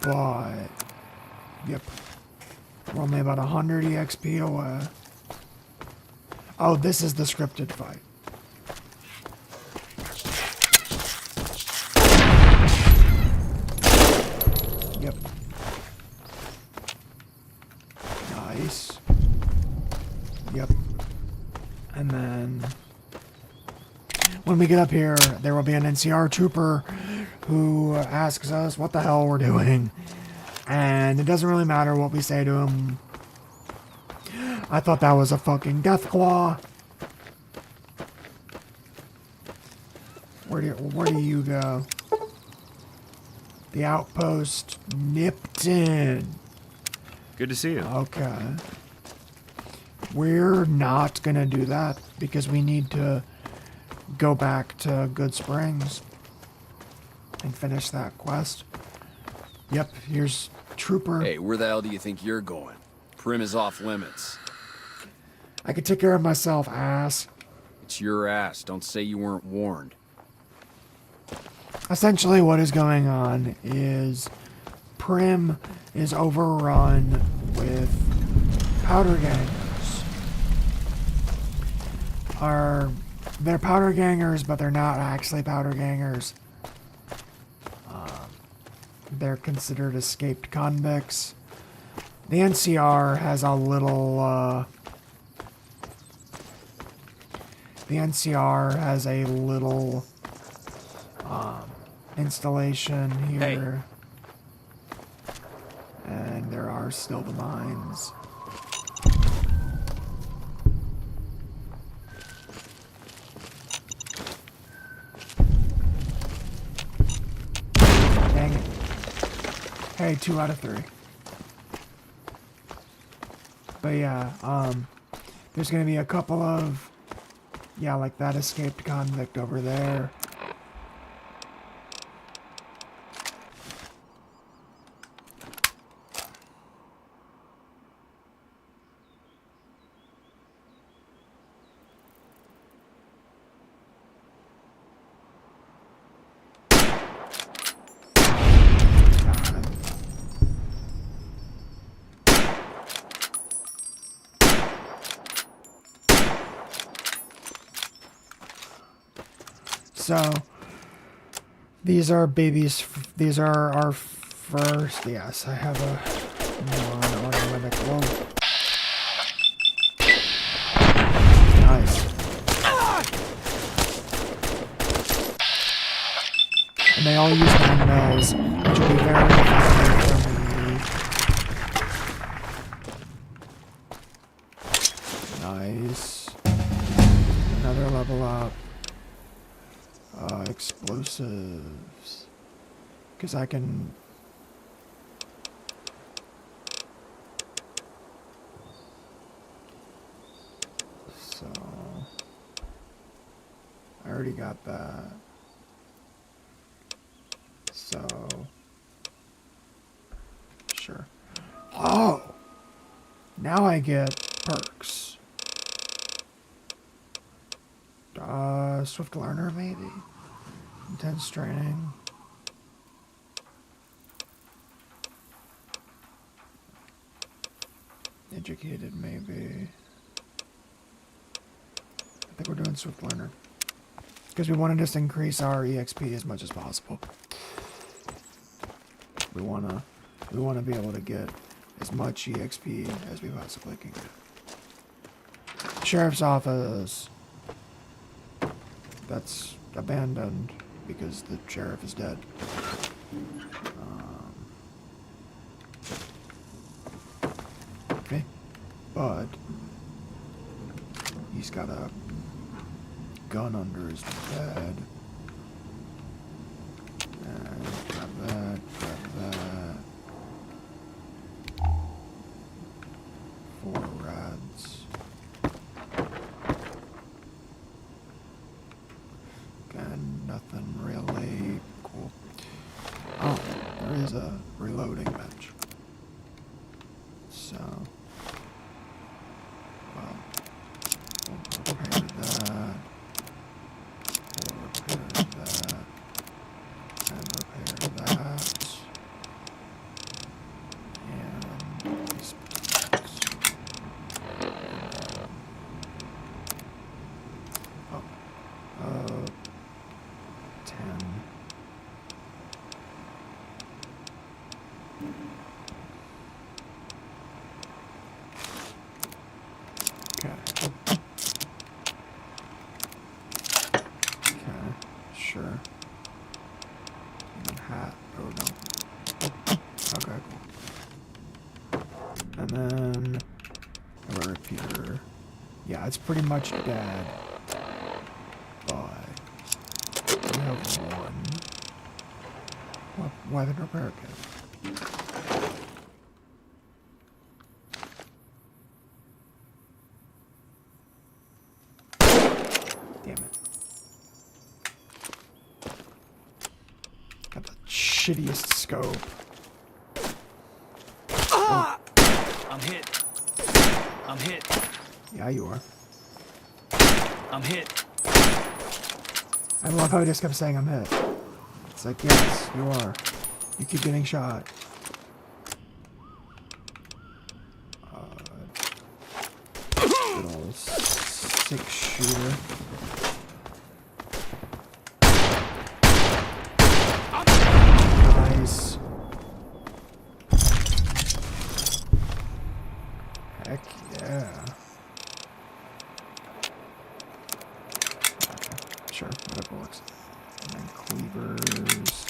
But, yep. We're only about 100 EXP away. Oh, this is the scripted fight. Yep. Nice. Yep. And then when we get up here, there will be an NCR trooper who asks us what the hell we're doing. And it doesn't really matter what we say to him. I thought that was a fucking death claw. Where do you go? The outpost Nipton. Good to see you. Okay. We're not gonna do that because we need to go back to Good Springs and finish that quest. Yep, here's Trooper. Hey, where the hell do you think you're going? Prim is off limits. I could take care of myself, ass. It's your ass. Don't say you weren't warned. Essentially what is going on is Prim is overrun with powder gangers. They're powder gangers, but they're not actually powder gangers. They're considered escaped convicts. The NCR has a little, installation here. Hey. And there are still the mines. Hey, 2 out of 3. But yeah, there's gonna be a couple of, yeah, like that escaped convict over there. So, these are babies, these are our first, yes, I have a non-automatic, whoa. Nice. And they all use handbells, which will be very effective for me. Nice. Another level up. Explosives. Because I can... So... I already got that. So... Sure. Oh! Now I get perks. Swift learner, maybe? Intense training. Educated, maybe. I think we're doing swift learner. Because we want to just increase our EXP as much as possible. We wanna be able to get as much EXP as we possibly can get. Sheriff's office. That's abandoned because the sheriff is dead. Okay, but he's got a gun under his bed. And grab that, grab that. 4 rads. And nothing really cool. Oh, there is a reloading bench. So, well, we'll repair that. We'll repair that. And repair that. And these parts. Oh. 10. Okay. Okay, sure. And then hat. Oh no. Okay, cool. And then a repeater. Yeah, it's pretty much dead. But we have 1. Why the repair kit? Damn it. Got the shittiest scope. Ah! I'm hit. I'm hit. Yeah, you are. I'm hit. I love how he just kept saying I'm hit. It's like, yes, you are. You keep getting shot. Good old 6-shooter. Nice. Heck yeah. Sure, whatever works. And then cleavers.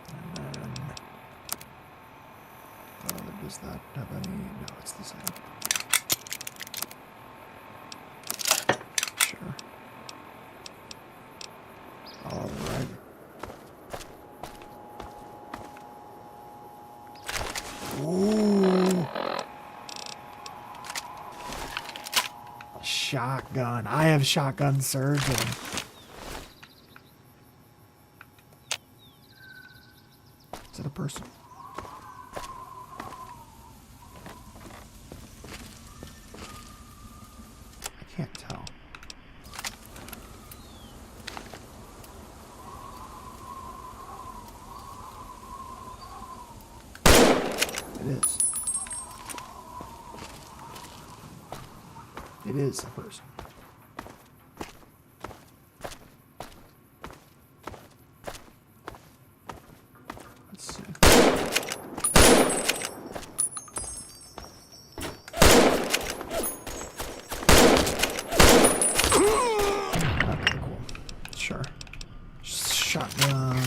And then... does that have any... No, it's the same. Sure. Alright. shotgun. I have shotgun surgeon. Is it a person? I can't tell. It is. It is a person. Let's see. Okay, cool. Sure. Shotgun.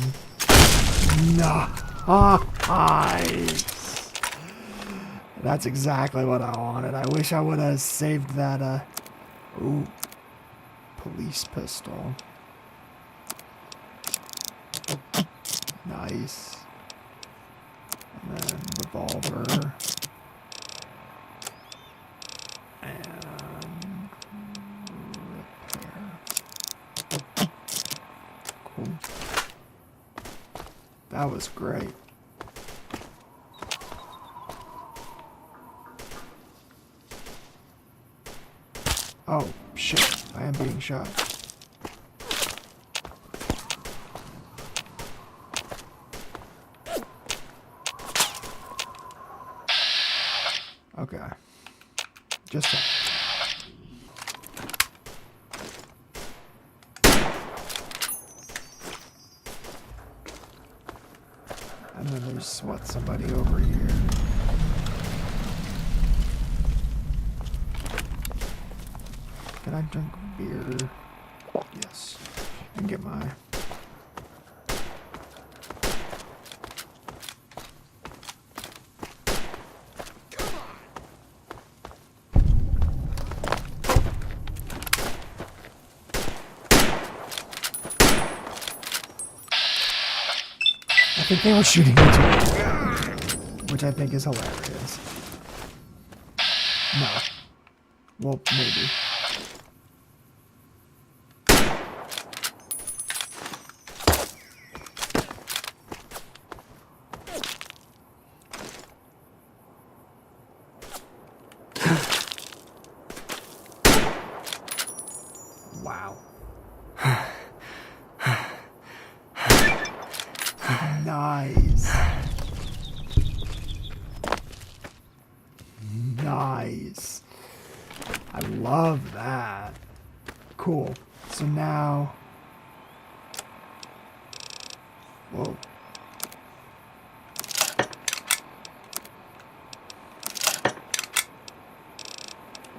Nice. That's exactly what I wanted. I wish I would have saved that, ooh. Police pistol. Nice. And then revolver. And repair. Cool. That was great. Oh, shit. I am being shot. Okay. Just a... And then there's, what, somebody over here. Can I drink beer? Yes. And get my... I think they were shooting into it, which I think is hilarious. No. Well, maybe. Wow. Nice. Nice. I love that. Cool. So now... Whoa.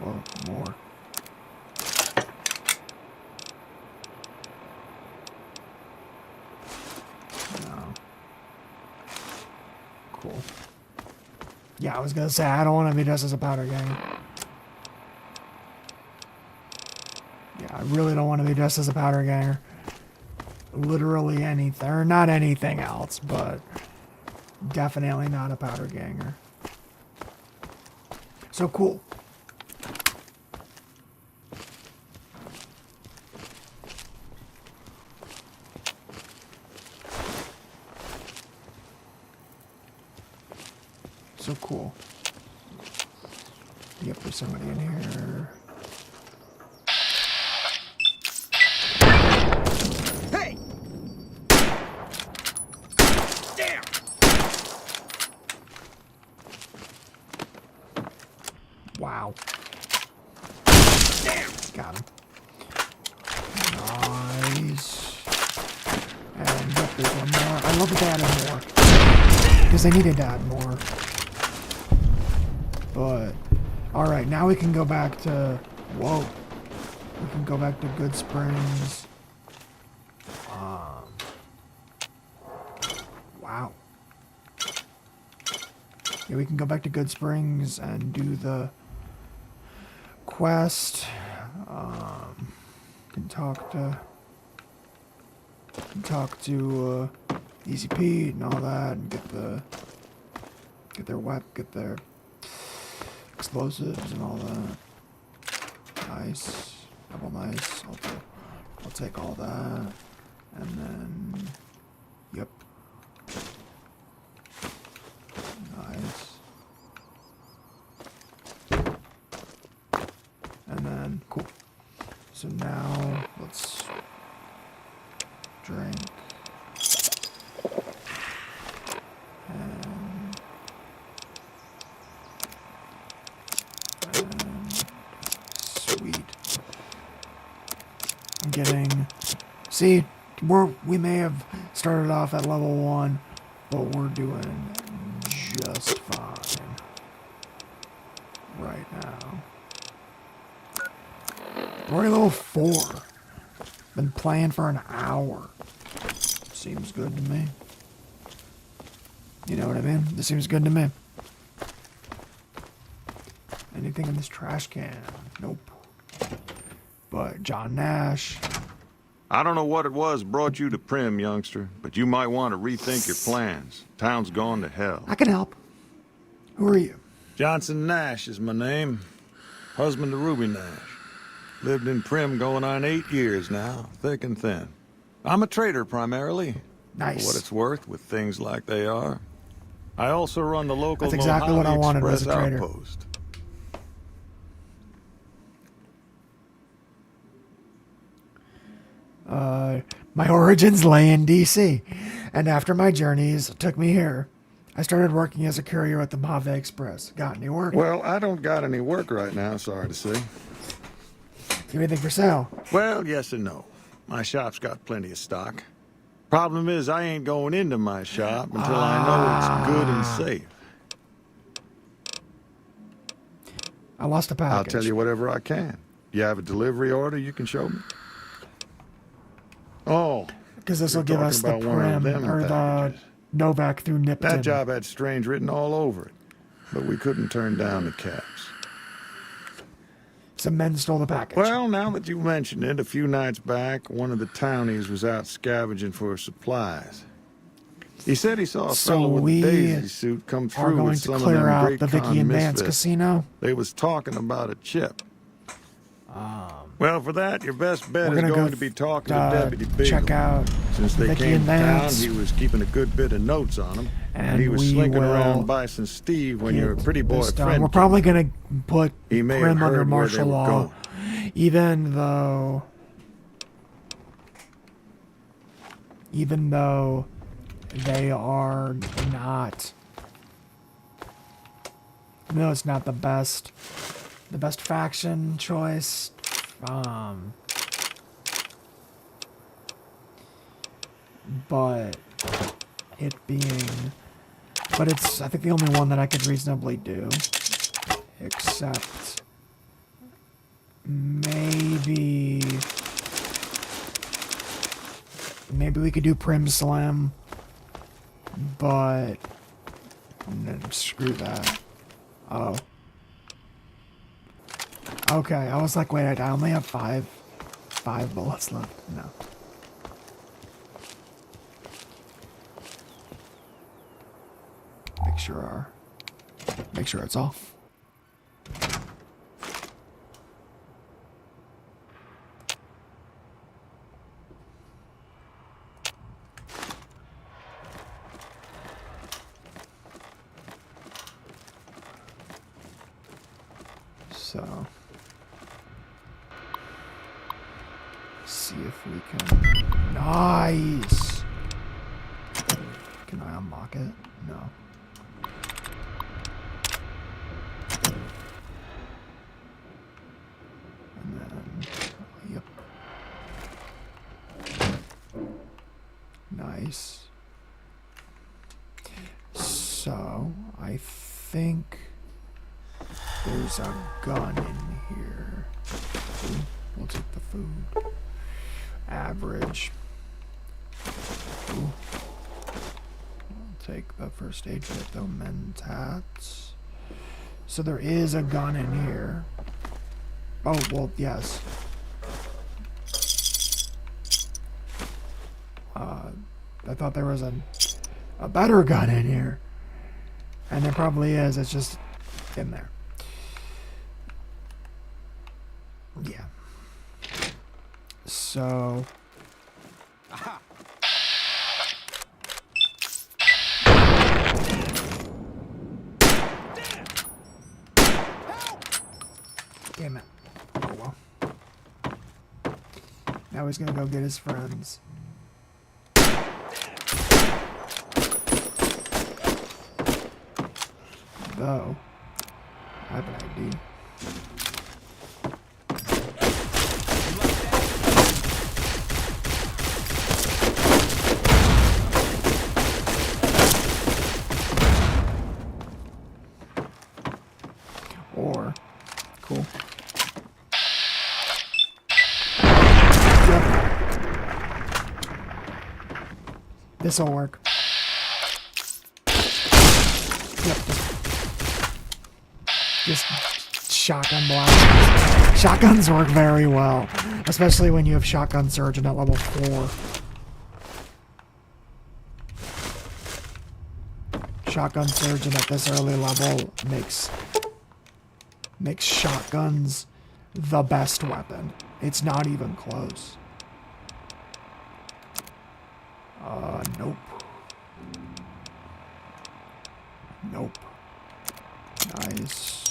Whoa, more. Cool. Yeah, I was gonna say, I don't want to be dressed as a powder ganger. Yeah, I really don't want to be dressed as a powder ganger. Literally anything, or not anything else, but definitely not a powder ganger. So cool. So cool. Yep, there's somebody in here. Hey! Damn! Wow. Damn! Got him. Nice. And yep, there's one more. I love that they added more. Because they needed to add more. But, alright, now we can go back to, whoa, we can go back to Good Springs. Wow. Yeah, we can go back to Good Springs and do the quest. Can talk to Easy Pete and all that, and get their explosives and all that. Nice. nice. Double nice. I'll take all that. And then, yep. Nice. And then, cool. So now, let's drink. And sweet. I'm getting, see, we may have started off at level 1, but we're doing just fine right now. We're at level 4. Been playing for an hour. Seems good to me. You know what I mean? This seems good to me. Anything in this trash can? Nope. But John Nash. I don't know what it was brought you to Prim, youngster, but you might want to rethink your plans. Town's gone to hell. I can help. Who are you? Johnson Nash is my name. Husband to Ruby Nash. Lived in Prim going on 8 years now, thick and thin. I'm a trader primarily. Nice. For what it's worth with things like they are. I also run the local That's exactly what I wanted Express as a trader. outpost. My origins lay in D.C., and after my journeys took me here, I started working as a courier at the Mojave Express. Got any work? Well, I don't got any work right now, sorry to say. You anything for sale? Well, yes and no. My shop's got plenty of stock. Problem is, I ain't going into my shop until I know it's good and safe. I lost a package. I'll tell you whatever I can. You have a delivery order you can show me? Oh, because this will give us the about one of Prim, them or packages. the Novak through Nipton. That job had Strange written all over it, but we couldn't turn down the caps. Some men stole the package. Well, now that you mention it, a few nights back, one of the townies was out scavenging for supplies. He said he saw a fellow with a daisy suit come through with some of them great the Vicky and Vance misfits. casino. They was talking about a chip. Well, for that, your best bet We're is gonna going go to be talking to Deputy Beagle. check out Since they Vicky came and to town, Vance. he was keeping a good bit of notes on them. And he was we slinking will around Bison Steve when your pretty boy this done. friend We're probably going to put He may Prim have under heard where they martial were law, going. even though they are not. No, it's not the best faction choice. But it's I think the only one that I could reasonably do, except maybe we could do Prim Slim, but no, screw that. Oh. Okay, I was like, wait, I only have five bullets left. No. Make sure it's off. So, see if we can. Nice. Can I unlock it? No. And then, yep. Nice. So, I think there's a gun in here. Ooh, we'll take the food. Average. Ooh. I'll take the first aid kit though, mentats. So there is a gun in here. Oh, well, yes. I thought there was a better gun in here. And there probably is, it's just in there. Yeah. So... Damn it. Oh well. Now he's gonna go get his friends. Though, I have an idea. Or, cool. Yep. This'll work. Yep. Just shotgun blasts. Shotguns work very well, especially when you have shotgun surgeon at level 4. Shotgun surgeon at this early level makes shotguns the best weapon. It's not even close. Nope. Nope. Nice.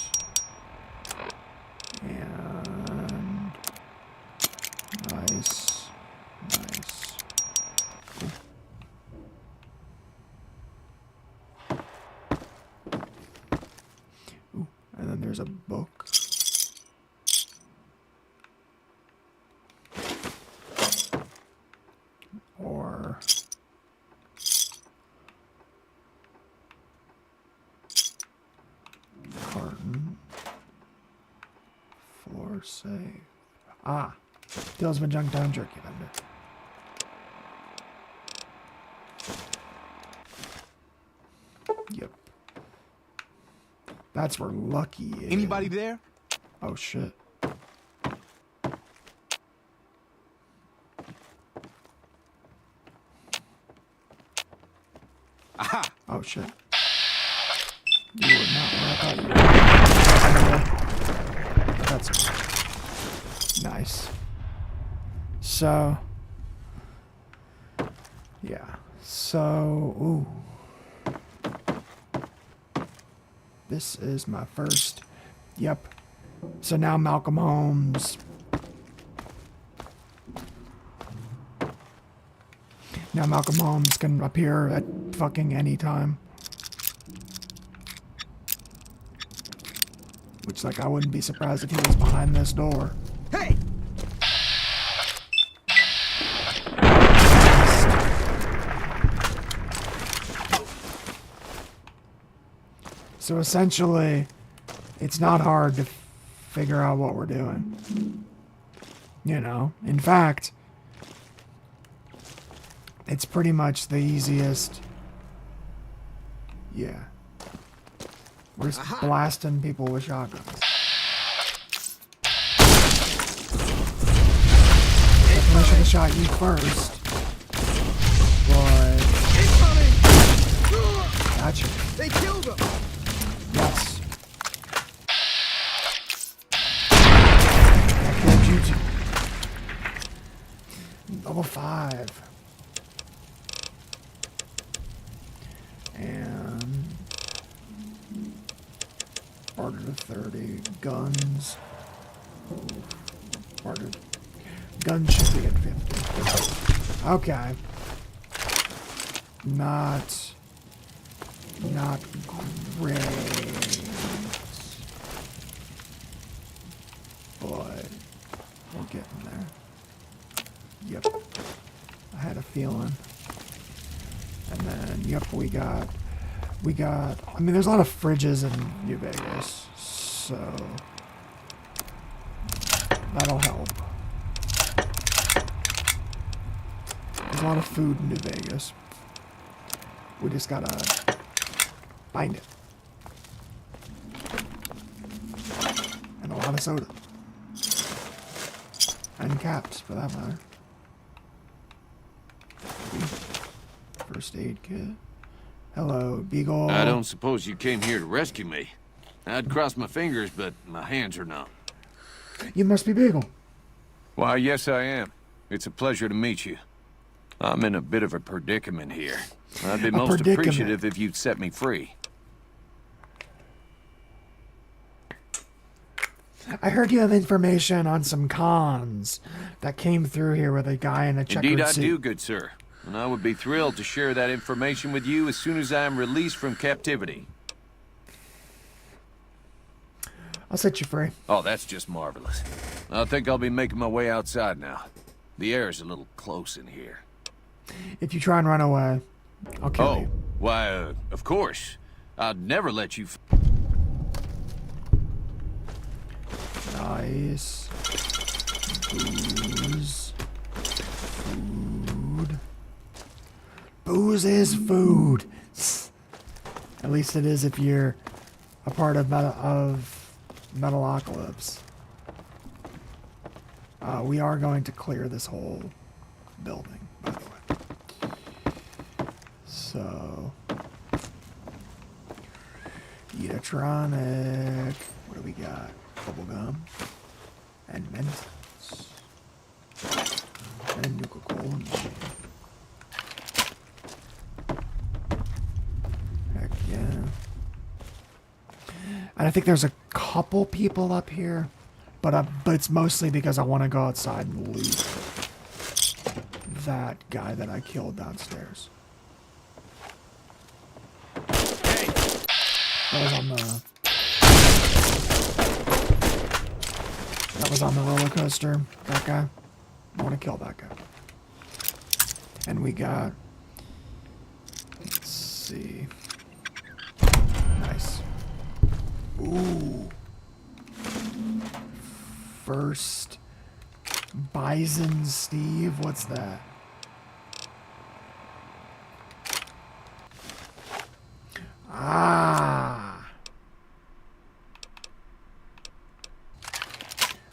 And nice. Nice. Cool. Ooh, and then there's a book. Or carton. Floor save. Ah, deals with junk down jerky vendor. Yep. That's where Lucky is. Anybody there? Oh shit. Aha! Oh shit. You were not where I thought you were. That's nice. So, yeah. So, ooh. This is my first. Yep. So now Malcolm Holmes. Now Malcolm Holmes can appear at fucking any time. Which, like, I wouldn't be surprised if he was behind this door. Hey! So essentially, it's not hard to figure out what we're doing. You know, in fact, it's pretty much the easiest. Yeah. We're just blasting people with shotguns. Definitely should have shot you first. But... Gotcha. They killed him! Yes. I killed you too. Level 5. And barter to 30. Guns. Barter. Guns should be at 50. Okay. Not great. But we're getting there. Yep. I had a feeling. And then, yep, we got, I mean, there's a lot of fridges in New Vegas, so that'll help. There's a lot of food in New Vegas. We just gotta find it. And a lot of soda. And caps, for that matter. First aid kit. Hello, Beagle. I don't suppose you came here to rescue me. I'd cross my fingers, but my hands are numb. You must be Beagle. Why, yes, I am. It's a pleasure to meet you. I'm in a bit of a predicament here. I'd be most appreciative if you'd set me free. I heard you have information on some cons that came through here with a guy in a checkered Indeed I suit. do, good sir. And I would be thrilled to share that information with you as soon as I am released from captivity. I'll set you free. Oh, that's just marvelous. I think I'll be making my way outside now. The air's a little close in here. If you try and run away, I'll kill you. Why, of course. I'd never let you... Nice. Booze. Food. Booze is food. At least it is if you're a part of Metalocalypse. We are going to clear this whole building, by the way. So, Eatrotronic. What do we got? Bubblegum. And Mentos. And Nuka-Cola machine. Heck yeah. And I think there's a couple people up here, but it's mostly because I want to go outside and loot that guy that I killed downstairs. That was on the roller coaster. That guy. I want to kill that guy. And we got... Let's see. Nice. Ooh. First Bison Steve. What's that? Ah.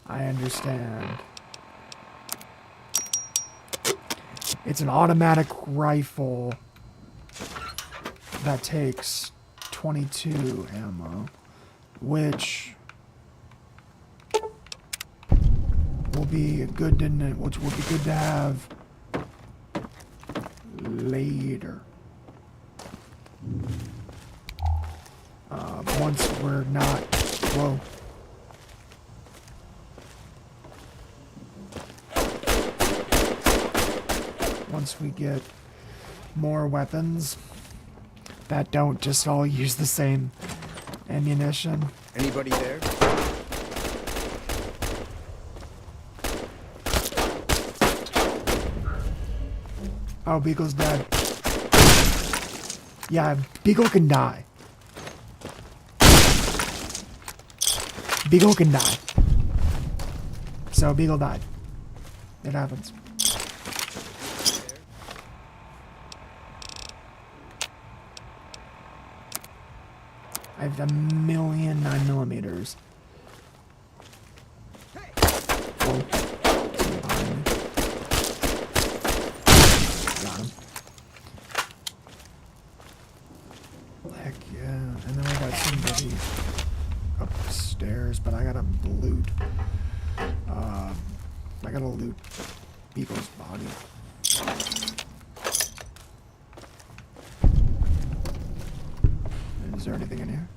I understand. It's an automatic rifle that takes 22 ammo, which will be good to have later. Once we're not... Whoa. Once we get more weapons that don't just all use the same ammunition. Anybody there? Oh, Beagle's dead. Yeah, Beagle can die. Beagle can die. So Beagle died. It happens. I have 1,000,000 9mm. Oh. Got him. Heck yeah. And then I got somebody upstairs, but I gotta loot. I gotta loot Beagle's body. Is there anything in here?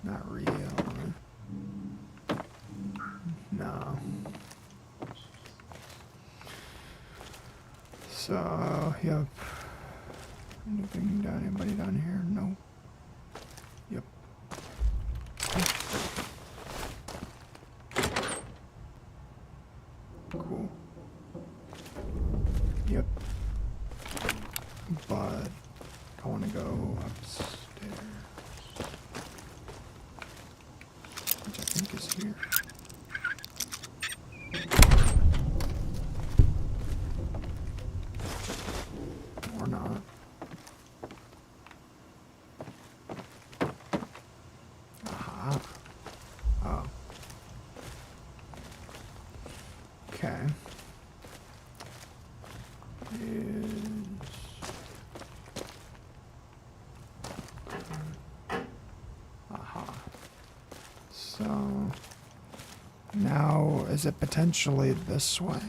Not real. No. So, yep. Anything down? Anybody down here? No. Yep. Cool. Yep. But I want to go upstairs, which I think is here. Or not. Aha. Oh. Okay. Aha. So now is it potentially this way?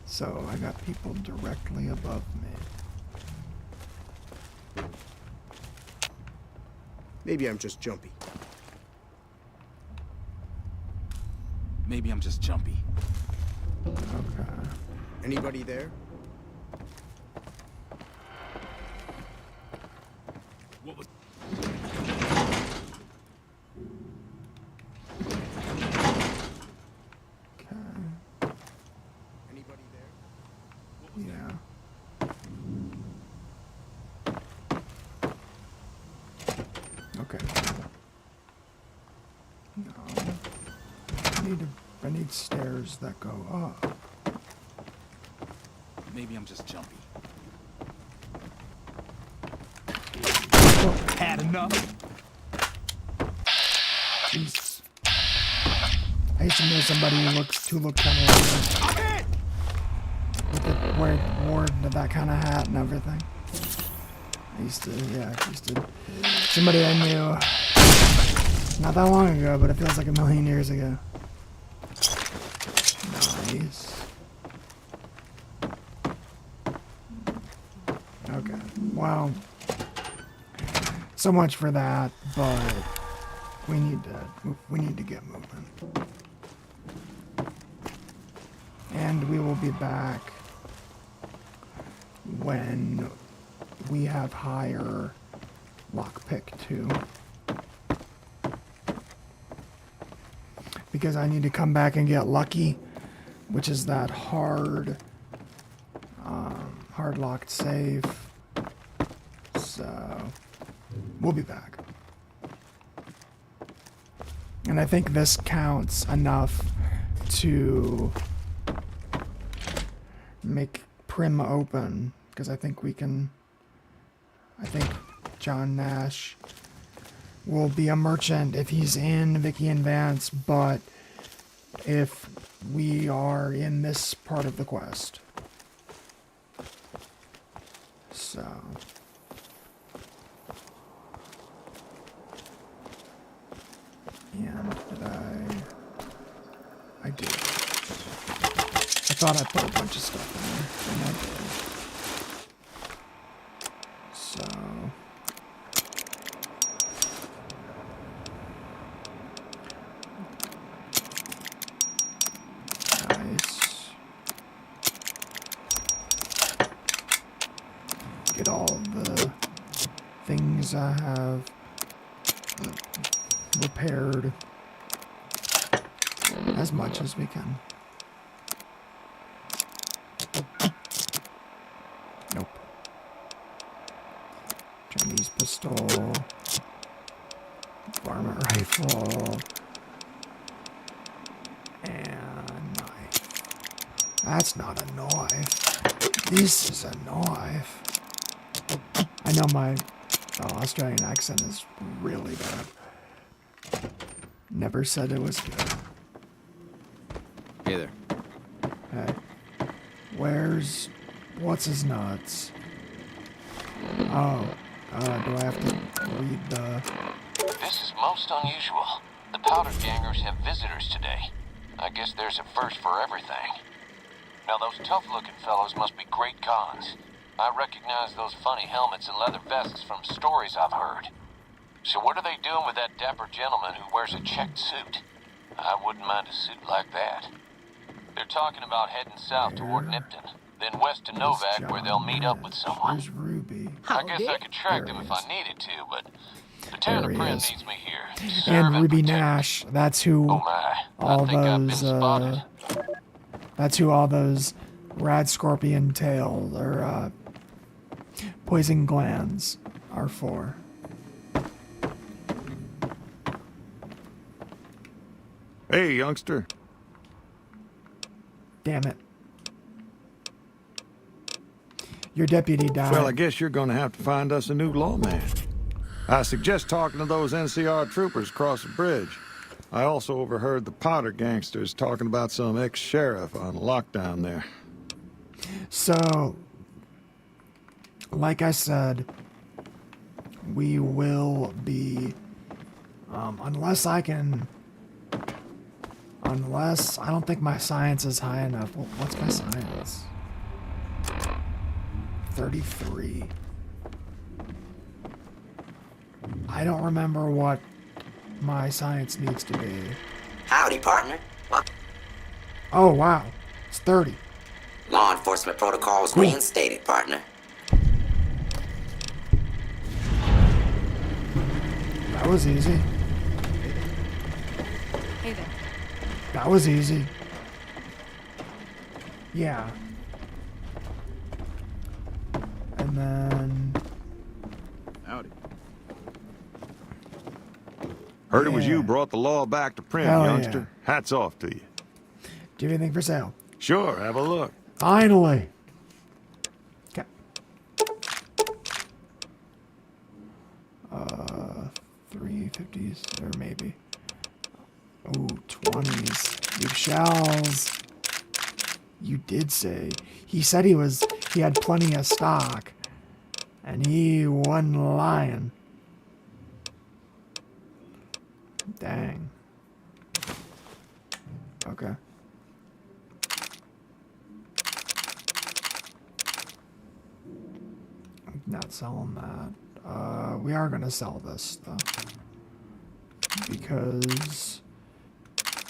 So I got people directly above me. Maybe I'm just jumpy. Maybe I'm just jumpy. Okay. Anybody there? What was... Anybody there? Yeah. Okay. No. I need stairs that go up. Maybe I'm just jumpy. Had enough. Jeez. I used to know somebody who looked kind of like that. Wore that kind of hat and everything. I used to somebody I knew not that long ago, but it feels like a million years ago. Nice. Okay. Wow. So much for that, but we need to get moving. And we will be back when we have higher lockpick 2. Because I need to come back and get lucky, which is that hard locked save. So we'll be back. And I think this counts enough to make Prim open, because I think John Nash will be a merchant if he's in Vicky and Vance, but if we are in this part of the quest. So and did I did. I thought I put a bunch of stuff in there, and I did. So nice. Get all the things I have repaired as much as we can. Nope. Chinese pistol, varmint rifle, and knife. That's not a knife. This is a knife. I know my Australian accent is really bad. Never said it was good. Hey there. Hey. What's his nuts? Oh, do I have to read the... This is most unusual. The Powder Gangers have visitors today. I guess there's a first for everything. Now those tough-looking fellows must be great cons. I recognize those funny helmets and leather vests from stories I've heard. So what are they doing with that dapper gentleman who wears a checked suit? I wouldn't mind a suit like that. They're talking about heading south toward Nipton, then west to Novak where they'll meet up with someone. Where's Ruby? I guess I could track them if I needed to, but the town of Prim needs me here. To serve And Ruby Nash. That's who all those rad scorpion tail or poison glands are for. Hey, youngster. Damn it. Your deputy died. Well, I guess you're gonna have to find us a new lawman. I suggest talking to those NCR troopers across the bridge. I also overheard the Powder gangsters talking about some ex-sheriff on lockdown there. So, like I said, we will be, unless I don't think my science is high enough. Well, what's my science? 33. I don't remember what my science needs to be. Howdy, partner. Oh, wow. It's 30. Law enforcement protocols reinstated, partner. That was easy. Hey there. That was easy. Yeah. And then... Howdy. Heard it was you brought the law back to Prim, Hell youngster. yeah. Hats off to you. Do you have anything for sale? Sure, have a look. Finally. Okay. 350s, or maybe. Ooh, 20s. You have shells. You did say. He said he had plenty of stock. And he wasn't lying. Dang. Okay. Not selling that. We are gonna sell this though, because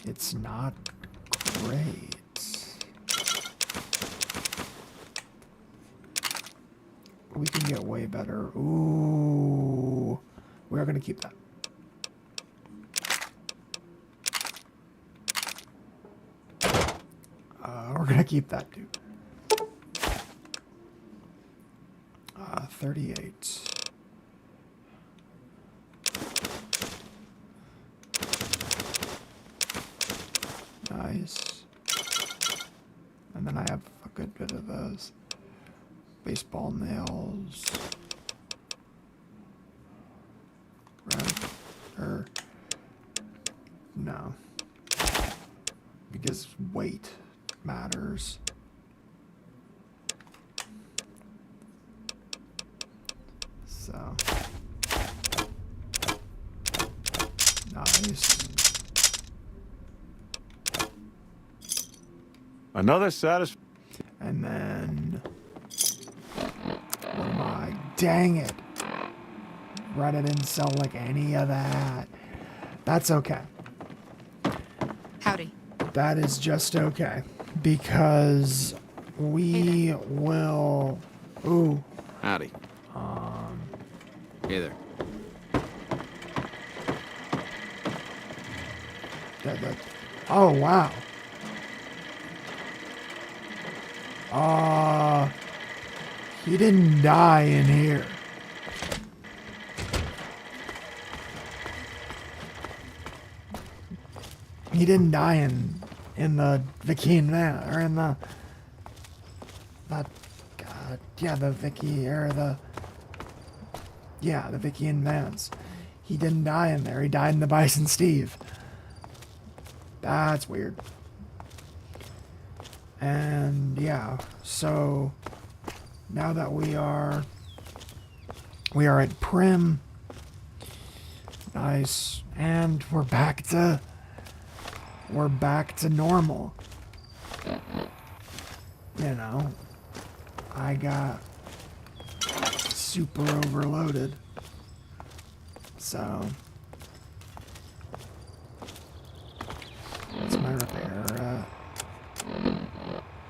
it's not great. We can get way better. Ooh, we are gonna keep that. We're gonna keep that too. 38. Nice. And then I have a good bit of those. Baseball nails. Right? Or... no. Because weight matters. So nice. Another satisf... And then what am I? Dang it. Right, I didn't sell like any of that. That's okay. Howdy. That is just okay. Because we will... Ooh. Howdy. Hey there. Oh, wow. He didn't die in here. He didn't die in the Vickian van, or in the... that... God, yeah, the Vicky, or the... yeah, the Vickian vans. He didn't die in there. He died in the Bison Steve. That's weird. And yeah, so now that we are at Prim. Nice. And we're back to normal. You know, I got super overloaded. So what's my repair?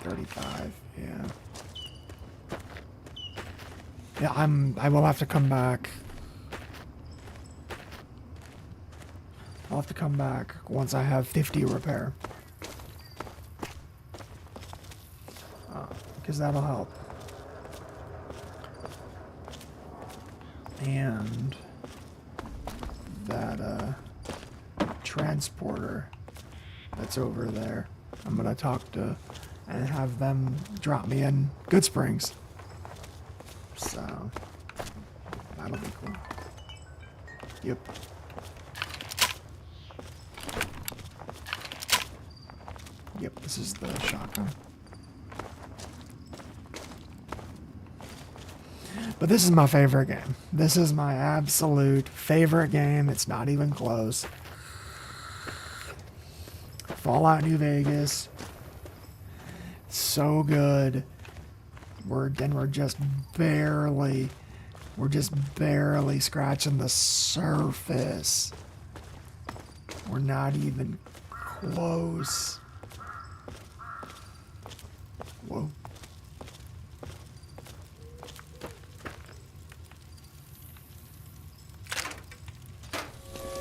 35, yeah. Yeah, I will have to come back. I'll have to come back once I have 50 repair. Because that'll help. And that transporter that's over there, I'm gonna talk to and have them drop me in Good Springs. So that'll be cool. Yep. Yep, this is the shotgun. But this is my favorite game. This is my absolute favorite game. It's not even close. Fallout New Vegas. So good. We're just barely scratching the surface. We're not even close. Whoa.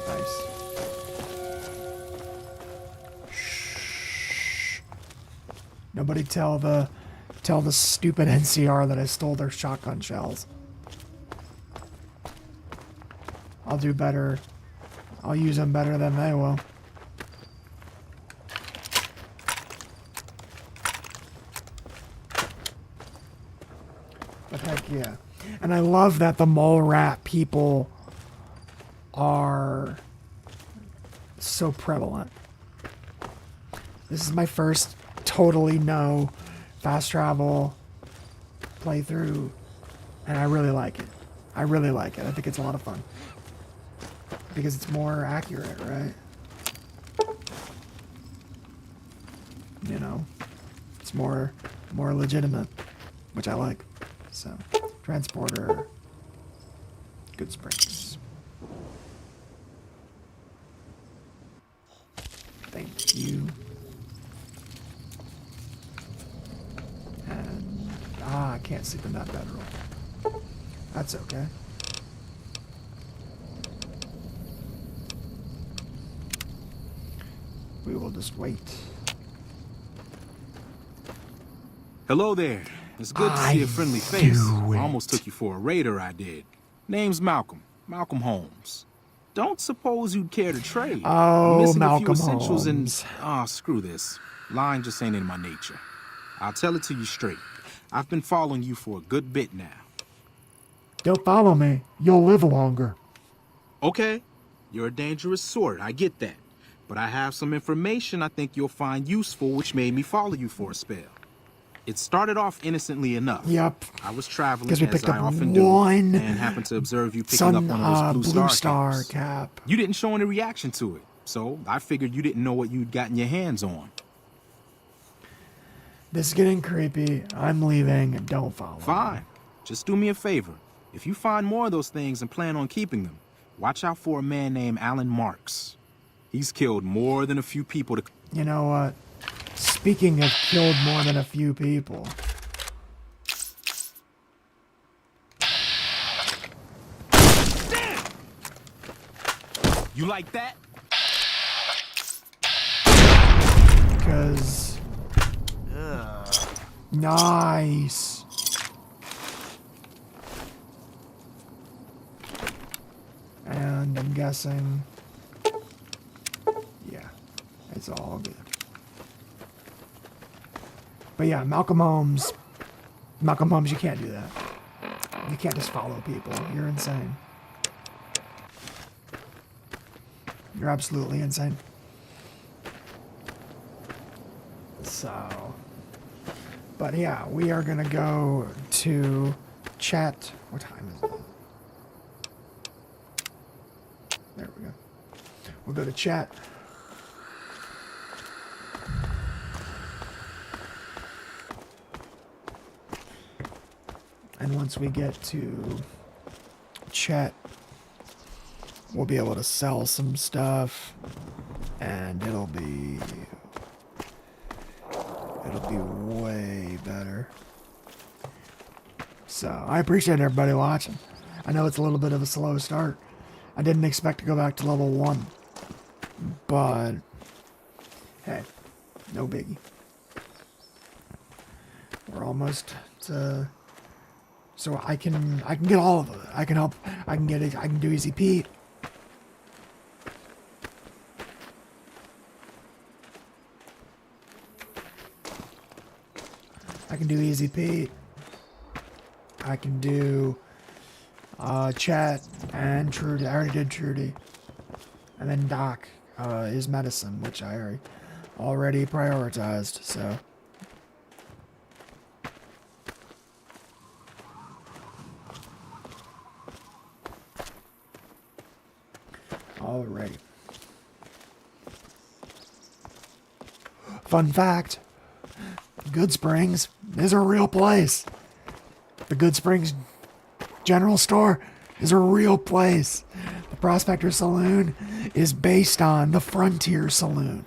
Nice. Shh. Nobody tell the stupid NCR that I stole their shotgun shells. I'll do better. I'll use them better than they will. But heck yeah. And I love that the mole rat people are so prevalent. This is my first totally no fast travel playthrough, and I really like it. I really like it. I think it's a lot of fun. Because it's more accurate, right? You know, it's more legitimate, which I like. So, transporter, Good Springs. Thank you. And I can't sleep in that bedroom. That's okay. We will just wait. Hello there. It's good to see a friendly face. I almost took you for a raider, I did. Name's Malcolm. Malcolm Holmes. Don't suppose you'd care to trade. Oh, I'm missing Malcolm a few essentials Holmes. and... screw this. Lying just ain't in my nature. I'll tell it to you straight. I've been following you for a good bit now. Don't follow me. You'll live longer. Okay. You're a dangerous sort, I get that. But I have some information I think you'll find useful, which made me follow you for a spell. It started off innocently enough. Yep. I was traveling, Because we as picked I up often do, one and happened to observe you picking up one of those blue blue star caps. cap. You didn't show any reaction to it, so I figured you didn't know what you'd gotten your hands on. This is getting creepy. I'm leaving. Don't follow me. Fine. Just do me a favor. If you find more of those things and plan on keeping them, watch out for a man named Alan Marks. He's killed more than a few people to... You know what? Speaking of killed more than a few people. Damn! You like that? Because... Nice. And I'm guessing... Yeah, it's all good. But yeah, Malcolm Holmes, you can't do that. You can't just follow people. You're insane. You're absolutely insane. So, but yeah, we are gonna go to chat. What time is it? There we go. We'll go to chat. And once we get to chat, we'll be able to sell some stuff, and it'll be way better. So I appreciate everybody watching. I know it's a little bit of a slow start. I didn't expect to go back to level 1, but hey, no biggie. We're almost to... So I can get all of it. I can help. I can get it. I can do Easy Pete. I can do Easy Pete. I can do Chat and Trudy. I already did Trudy. And then Doc is medicine, which I already prioritized. So. All right. Fun fact, Good Springs is a real place. The Good Springs General Store is a real place. The Prospector Saloon is based on the Frontier Saloon.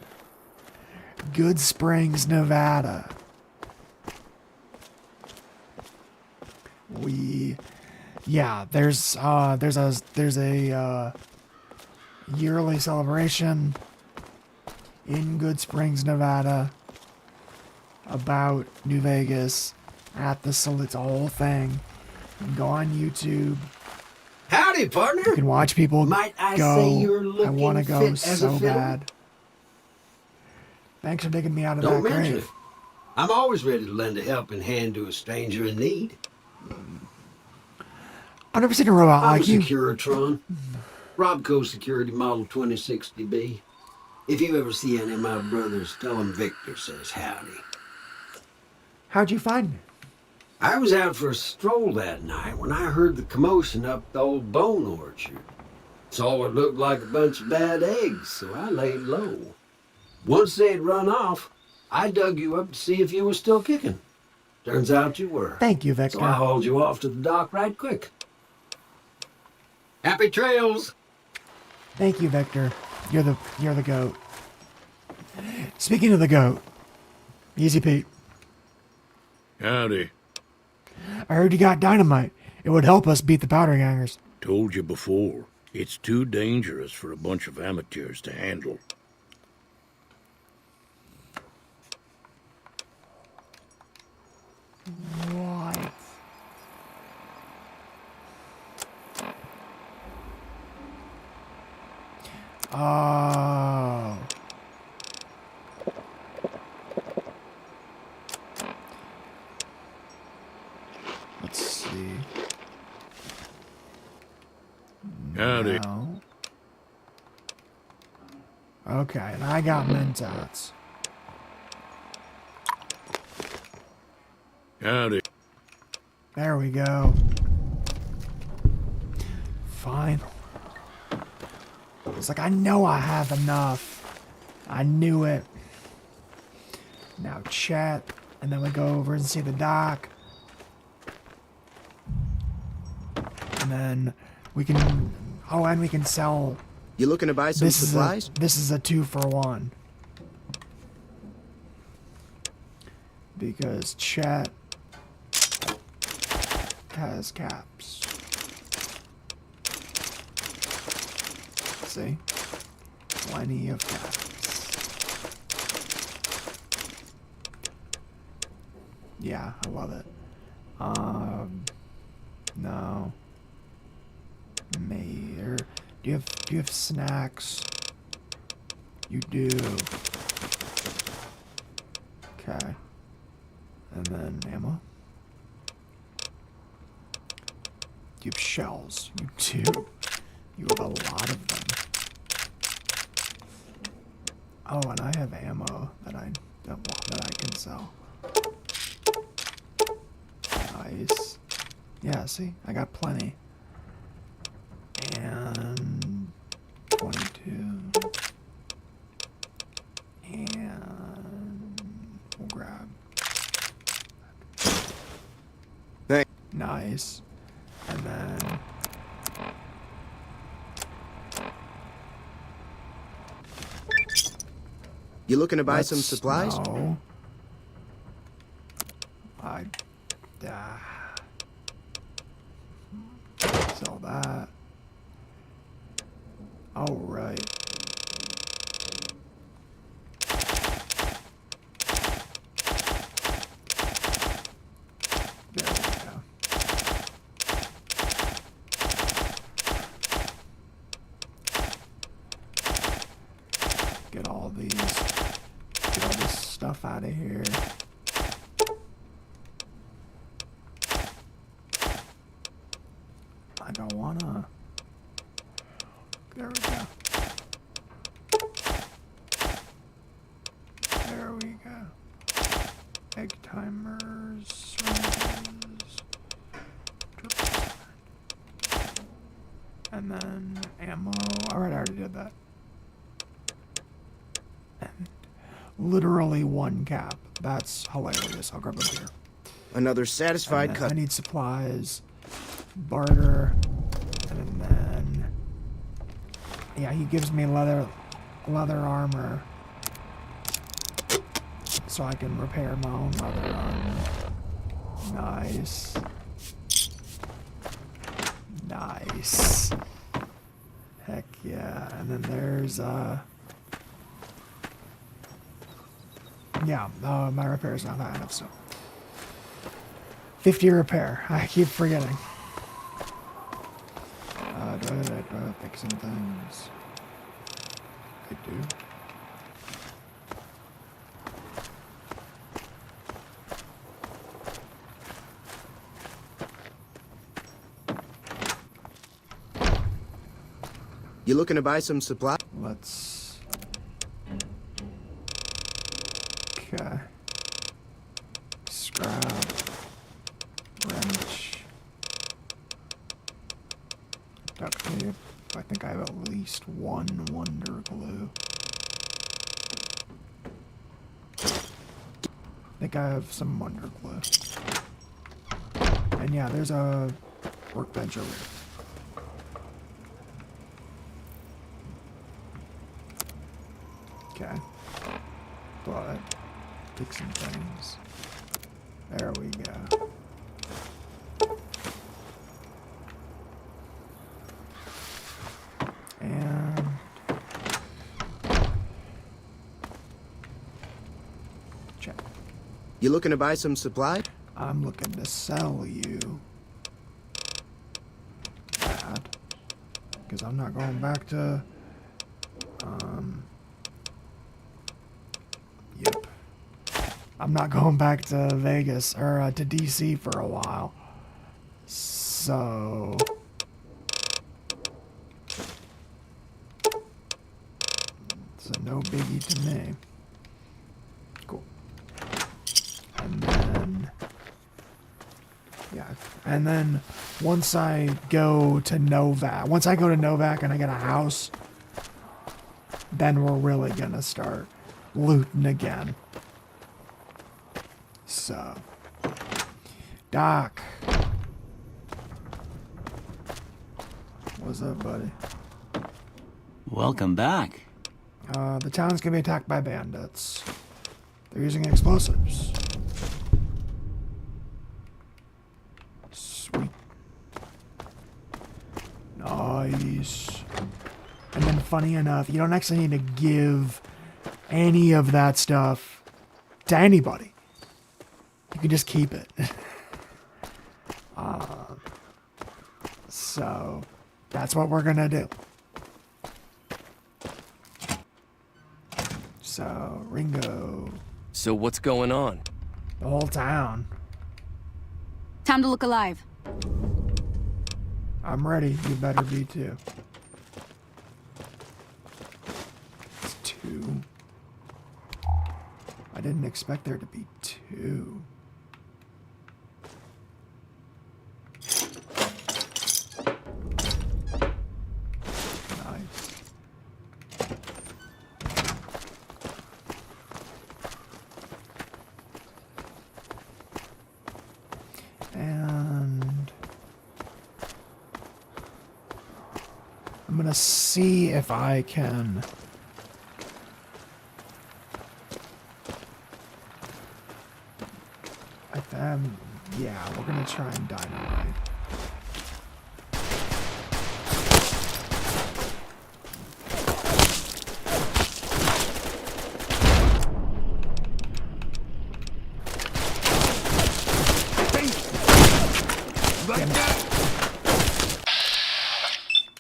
Good Springs, Nevada. There's a yearly celebration in Good Springs, Nevada about New Vegas at the saloon. It's a whole thing. You can go on YouTube. Howdy, partner. You can watch people Might I go. say you're looking I want to go fit as a so fiddle? bad. Thanks for digging me out of Don't that mention grave. it. I'm always ready to lend a helping hand to a stranger in need. I've never seen a robot I'm like a you. Securitron. Robco Security Model 2060B. If you ever see any of my brothers, tell them Victor says howdy. How'd you find me? I was out for a stroll that night when I heard the commotion up the old bone orchard. Saw what looked like a bunch of bad eggs, so I laid low. Once they'd run off, I dug you up to see if you were still kicking. Turns out you were. Thank you, Victor. So I hauled you off to the dock right quick. Happy trails! Thank you, Victor. You're the goat. Speaking of the goat, Easy Pete. Howdy. I heard you got dynamite. It would help us beat the powder gangers. Told you before, it's too dangerous for a bunch of amateurs to handle. What? Oh. Let's see. Howdy. No. Okay, and I got Mentats. Howdy. There we go. Fine. It's like, I know I have enough. I knew it. Now chat, and then we go over and see the dock. And then we can, oh, and we can sell. You looking to buy some supplies? This is a 2-for-1. Because chat has caps. See? Plenty of caps. Yeah, I love it. No. Mayor. Do you have snacks? You do. Okay. And then ammo. You have shells. You do. You have a lot of them. Oh, and I have ammo that I don't want, that I can sell. Nice. Yeah, see? I got plenty. And 22. And we'll grab. Thanks. Nice. And then You looking to buy some supplies? No. Sell that. All right. There we go. Get all this stuff out of here. I don't wanna. There we go. There we go. Egg timers, syringes, And then ammo. Alright, I already did that. And literally 1 cap. That's hilarious. I'll grab a beer. Another satisfied I need supplies. Barter. And then... yeah, he gives me leather armor. So I can repair my own leather armor. Nice. Nice. Heck yeah. And then there's, yeah, my repair's not high enough, so. 50 repair. I keep forgetting. Do I fix some things? I do. You looking to buy some supply? Let's... okay. Scrap. Wrench. Duct tape. I think I have at least 1 wonder glue. I think I have some wonder glue. And yeah, there's a workbench over here. Okay. But fix some things. There we go. And check. You looking to buy some supply? I'm looking to sell you that. Because I'm not going back to yep. I'm not going back to Vegas or to DC for a while. So it's a no biggie to me. Cool. And then yeah, and then once I go to Novak and I get a house, then we're really gonna start looting again. So, Doc, what's up, buddy? Welcome back. The town's gonna be attacked by bandits. They're using explosives. Sweet. Nice. And then, funny enough, you don't actually need to give any of that stuff to anybody. You can just keep it. So, that's what we're gonna do. So, Ringo. So what's going on? The whole town. Time to look alive. I'm ready. You better be too. It's 2. I didn't expect there to be 2. Nice. And I'm gonna see if I can yeah, we're gonna try and dynamite. Like that?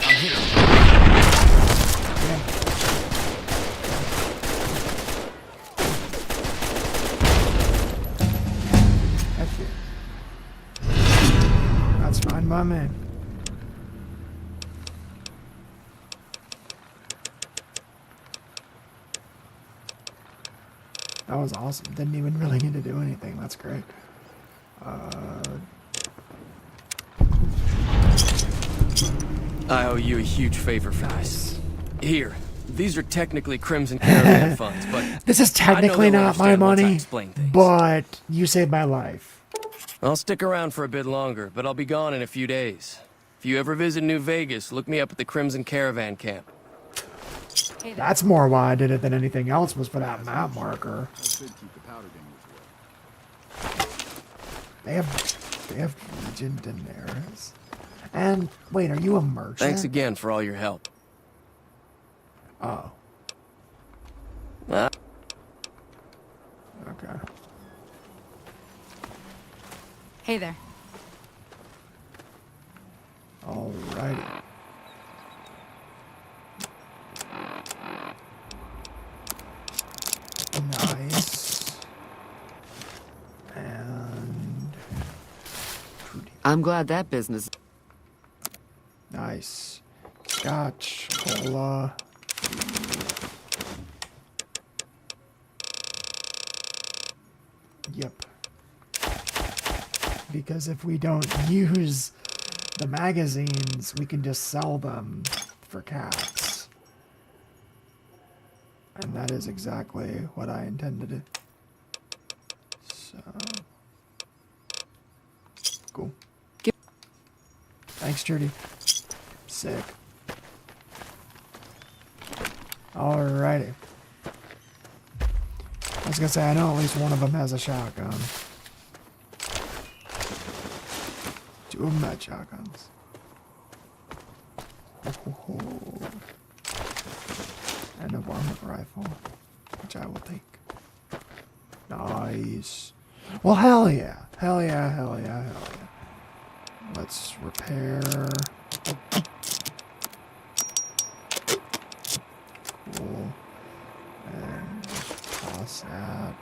I'm here. Heck yeah. That's fine by me. That was awesome. Didn't even really need to do anything. That's great. I owe you a huge favor for this. Here, these are technically Crimson Caravan funds, but This is technically I know they'll not my understand once I money, explain things. but you saved my life. I'll stick around for a bit longer, but I'll be gone in a few days. If you ever visit New Vegas, look me up at the Crimson Caravan camp. That's more why I did it than anything else, was for that map marker. They have Legendaries. And wait, are you a merchant? Thanks again for all your help. Oh. Ah. Okay. Hey there. Alrighty. Nice. And I'm glad that business. nice. Scotch, cola. Yep. Because if we don't use the magazines, we can just sell them for caps. And that is exactly what I intended. So. Cool. Thanks, Judy. Sick. Alrighty. I was gonna say, I know at least one of them has a shotgun. Two of them had shotguns. Oh. And a varmint rifle, which I will take. Nice. Well, hell yeah. Hell yeah, hell yeah, hell yeah. Let's repair. Cool. And just toss that.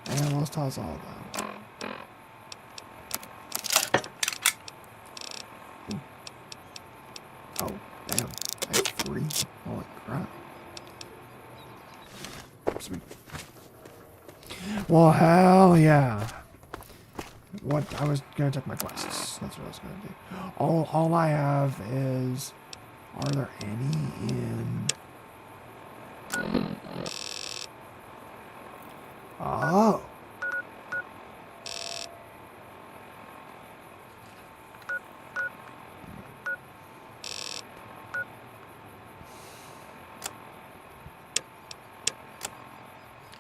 And let's toss all that. Ooh. Oh, damn. I have 3. Holy crap. Sweet. Well, hell yeah. What I was gonna check my quests. That's what I was gonna do. All I have is, are there any in? Oh.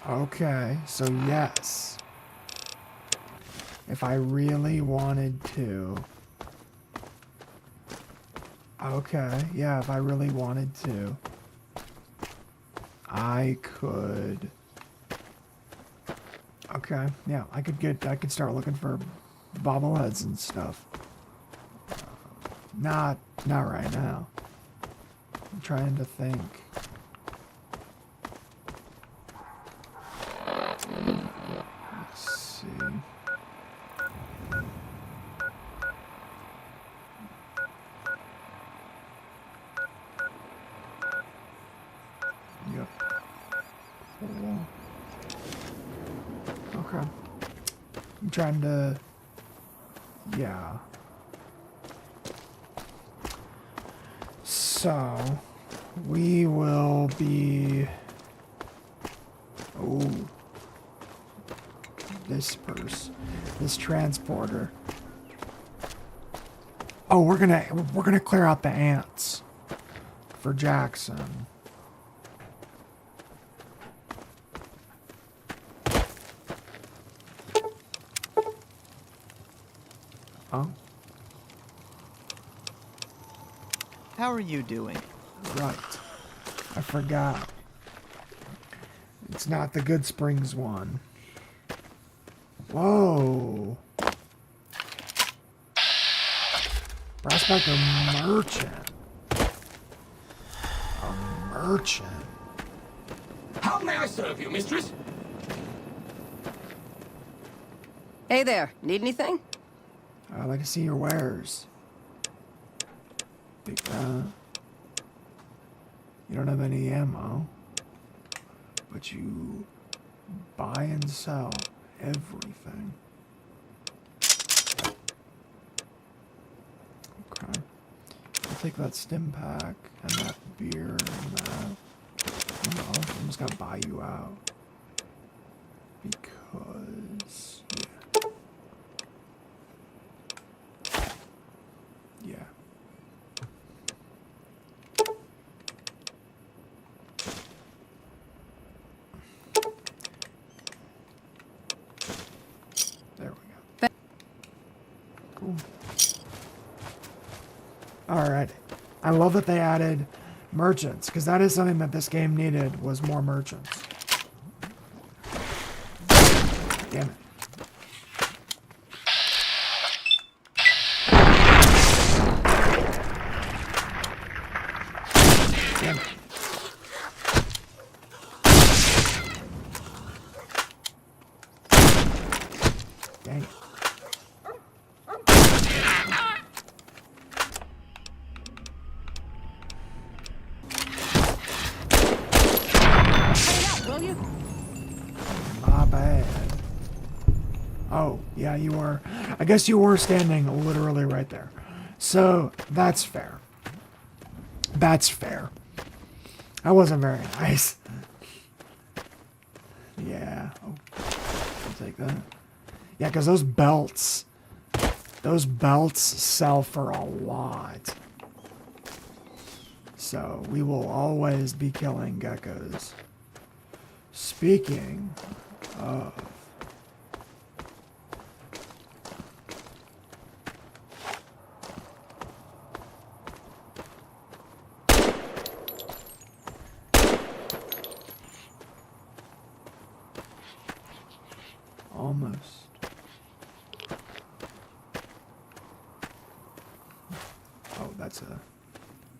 Okay, so yes. If I really wanted to. Okay, yeah, if I really wanted to. I could. Okay, yeah, I could start looking for bobbleheads and stuff. Not right now. I'm trying to think. Let's see. Yep. Cool. Okay. I'm trying to... Yeah. So, we will be... Oh. This transporter. Oh, we're gonna clear out the ants for Jackson. Oh. How are you doing? Right. I forgot. It's not the Good Springs one. Whoa. Prospector merchant. A merchant. How may I serve you, mistress? Hey there, need anything? I'd like to see your wares. Big you don't have any ammo, but you buy and sell everything. Okay. take that stim pack and that beer and that. I'm just gonna buy you out. Because, yeah. There we go. Cool. Alright. I love that they added merchants, because that is something that this game needed, was more merchants. Damn it. Damn it. Dang it. Will you? My bad. Oh, yeah, you were. I guess you were standing literally right there. So, that's fair. That's fair. That wasn't very nice. Yeah. Oh, I'll take that. Yeah, because those belts sell for a lot. So, we will always be killing geckos. Speaking of... Almost. Oh, that's a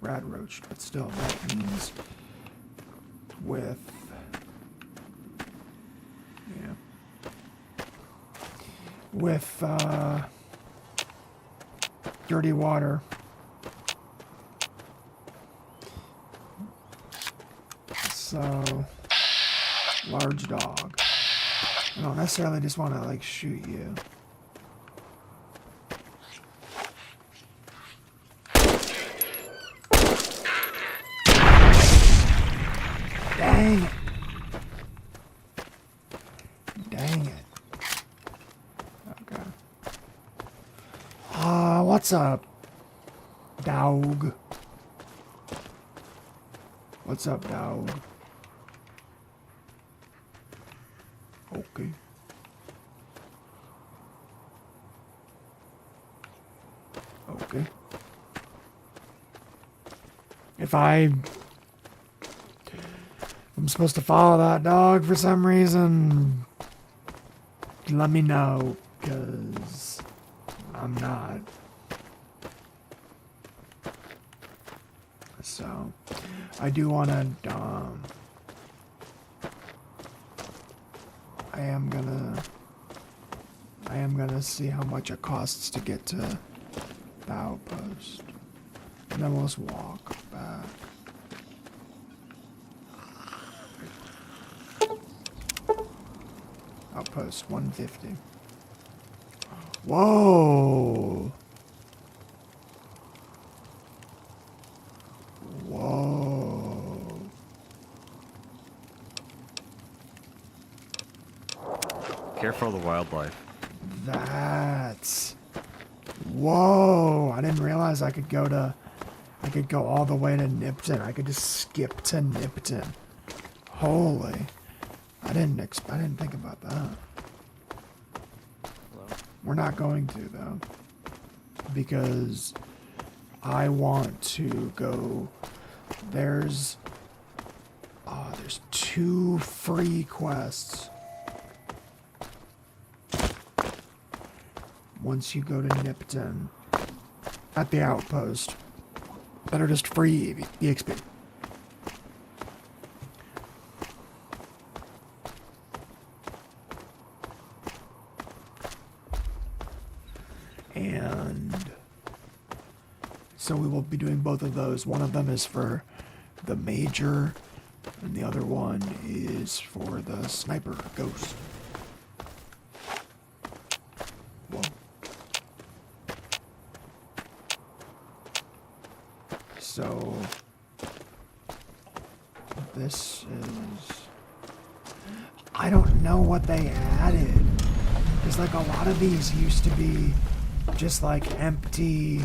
rad roach, but still, that means with... with dirty water. So, large dog. I don't necessarily just want to like shoot you. Dang it. Dang it. Okay. What's up, dog? What's up, dog? Okay. Okay. If I'm supposed to follow that dog for some reason, let me know, because I'm not. So, I do want to, I am gonna see how much it costs to get to the outpost. And then we'll just walk back. Outpost 150. Whoa! Whoa. Careful of the wildlife. That's... Whoa! I didn't realize I could go all the way to Nipton. I could just skip to Nipton. Holy. I didn't think about that. Hello? We're not going to, though. Because I want to go... There's 2 free quests. Once you go to Nipton at the outpost that are just free EXP. And so we will be doing both of those. One of them is for the major, and the other one is for the sniper ghost. Whoa. So this is... I don't know what they added. Because like a lot of these used to be just like empty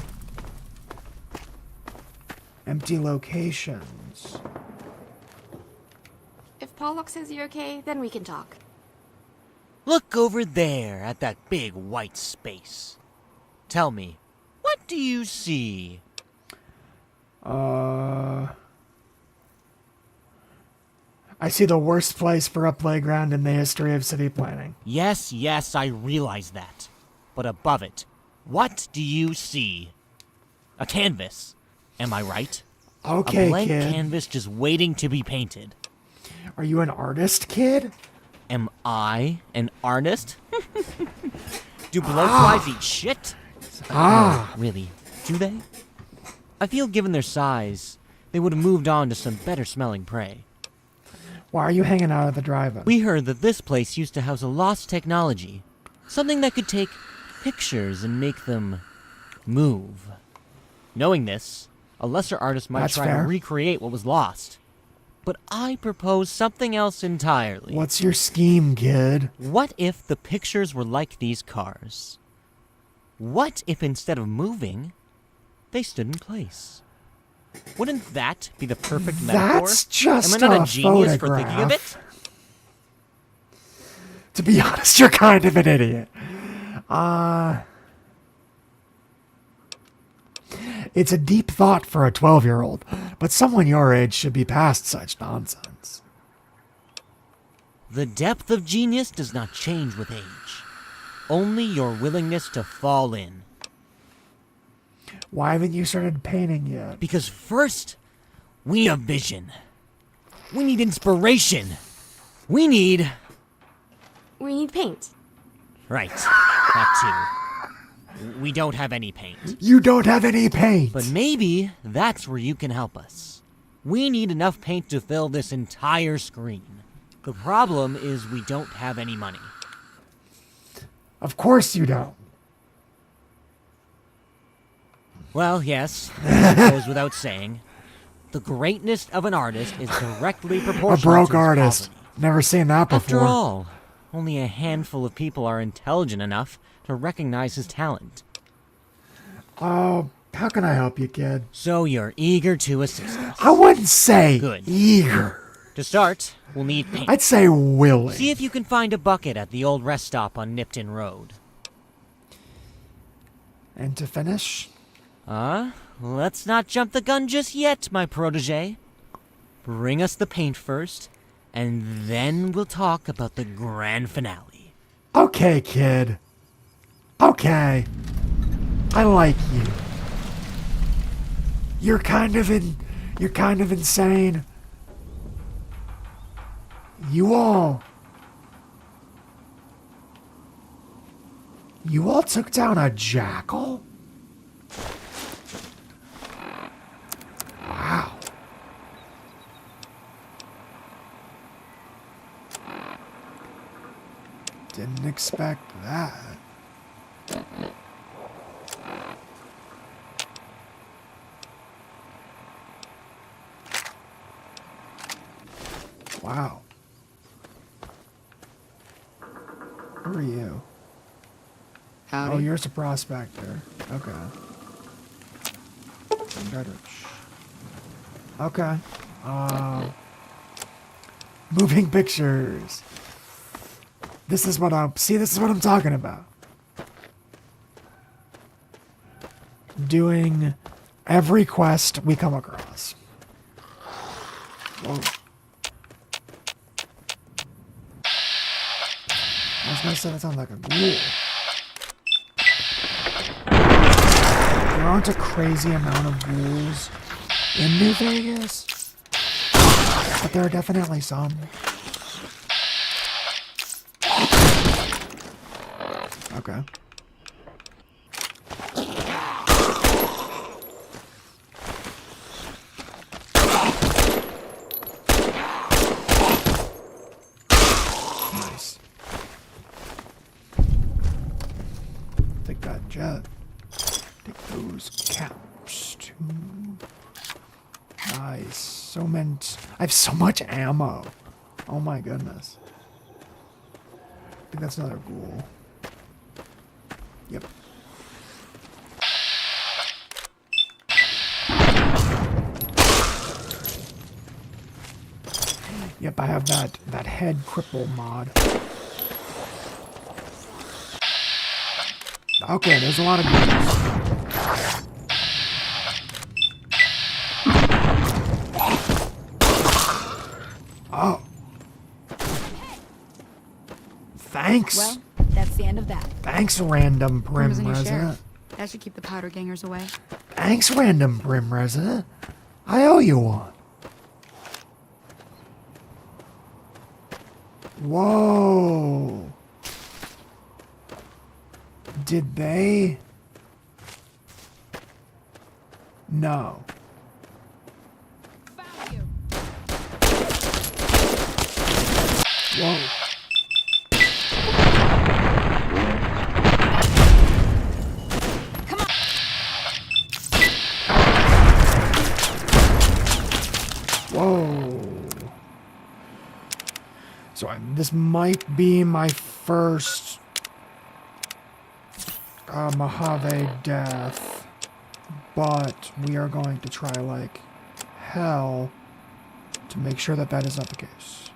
locations. If Pollock says you're okay, then we can talk. Look over there at that big white space. Tell me, what do you see? I see the worst place for a playground in the history of city planning. Yes, I realize that. But above it, what do you see? A canvas. Am I right? Okay, a blank kid. canvas just waiting to be painted. Are you an artist, kid? Am I an artist? Do blowflies eat shit? No, really, do they? I feel given their size, they would have moved on to some better smelling prey. Why are you hanging out at the drive-in? We heard that this place used to house a lost technology. Something that could take pictures and make them move. Knowing this, a lesser artist might try to recreate what was lost. But I propose something else entirely. What's your scheme, kid? What if the pictures were like these cars? What if instead of moving, they stood in place? Wouldn't that be the perfect metaphor? That's just Am I not a a genius for photograph. thinking of it? To be honest, you're kind of an idiot. It's a deep thought for a 12-year-old, but someone your age should be past such nonsense. The depth of genius does not change with age. Only your willingness to fall in. Why haven't you started painting yet? Because first, we need a vision. We need inspiration. We need paint. Right, that too. We don't have any paint. You don't have any paint! But maybe that's where you can help us. We need enough paint to fill this entire screen. The problem is we don't have any money. Of course you don't. Well, yes, that goes without saying. The greatness of an artist is directly proportional A broke to his artist. poverty. Never seen that before. After all, only a handful of people are intelligent enough to recognize his talent. Oh, how can I help you, kid? So you're eager to assist us. I wouldn't say Good. eager. To start, we'll need paint. I'd say willing. See if you can find a bucket at the old rest stop on Nipton Road. And to finish? Let's not jump the gun just yet, my protege. Bring us the paint first, and then we'll talk about the grand finale. Okay, kid. Okay. I like you. You're kind of insane. You all took down a jackal? Wow. Didn't expect that. Wow. Who are you? Howdy. Oh, you're a prospector. Okay. Okay. Moving pictures. This is what I'm talking about. Doing every quest we come across. Whoa. I was gonna say that sounds like a ghoul. There aren't a crazy amount of ghouls in New Vegas, but there are definitely some. Okay. Nice. Take that jet. Take those caps too. Nice. So many. I have so much ammo. Oh my goodness. I think that's another ghoul. Yep. Yep, I have that head cripple mod. Okay, there's a lot of ghouls. Oh. Thanks. Well, that's the end of that. Thanks, random Prim Prim's a new resident. sheriff. That should keep the powder gangers away. Thanks, random Prim resident. I owe you one. Whoa. Did they? No. Whoa. Come on. Whoa. So this might be my first Mojave death, but we are going to try like hell to make sure that that is not the case.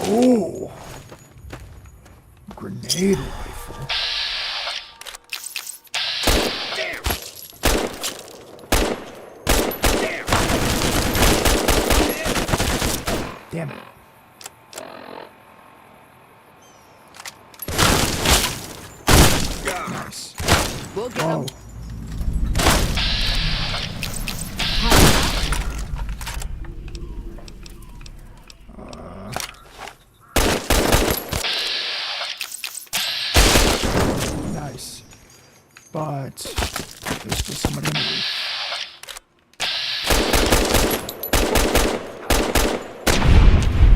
Oh, grenade rifle. Damn it. Nice. We'll get Whoa. him. Nice. But there's still somebody in the roof.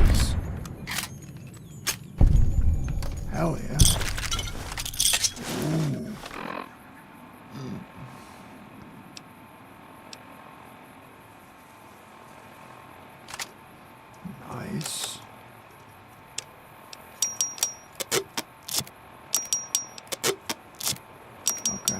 Nice. Hell yeah. Ooh. Nice. Okay.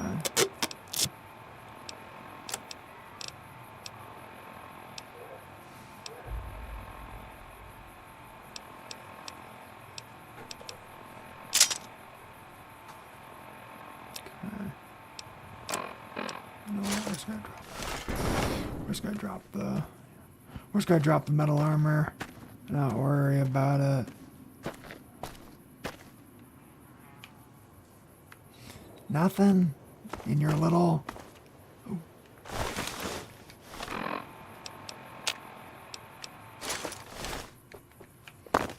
No, where's gonna drop? Where's gonna drop the? Where's gonna drop the metal armor? Not worry about it. Nothing in your little. Ooh.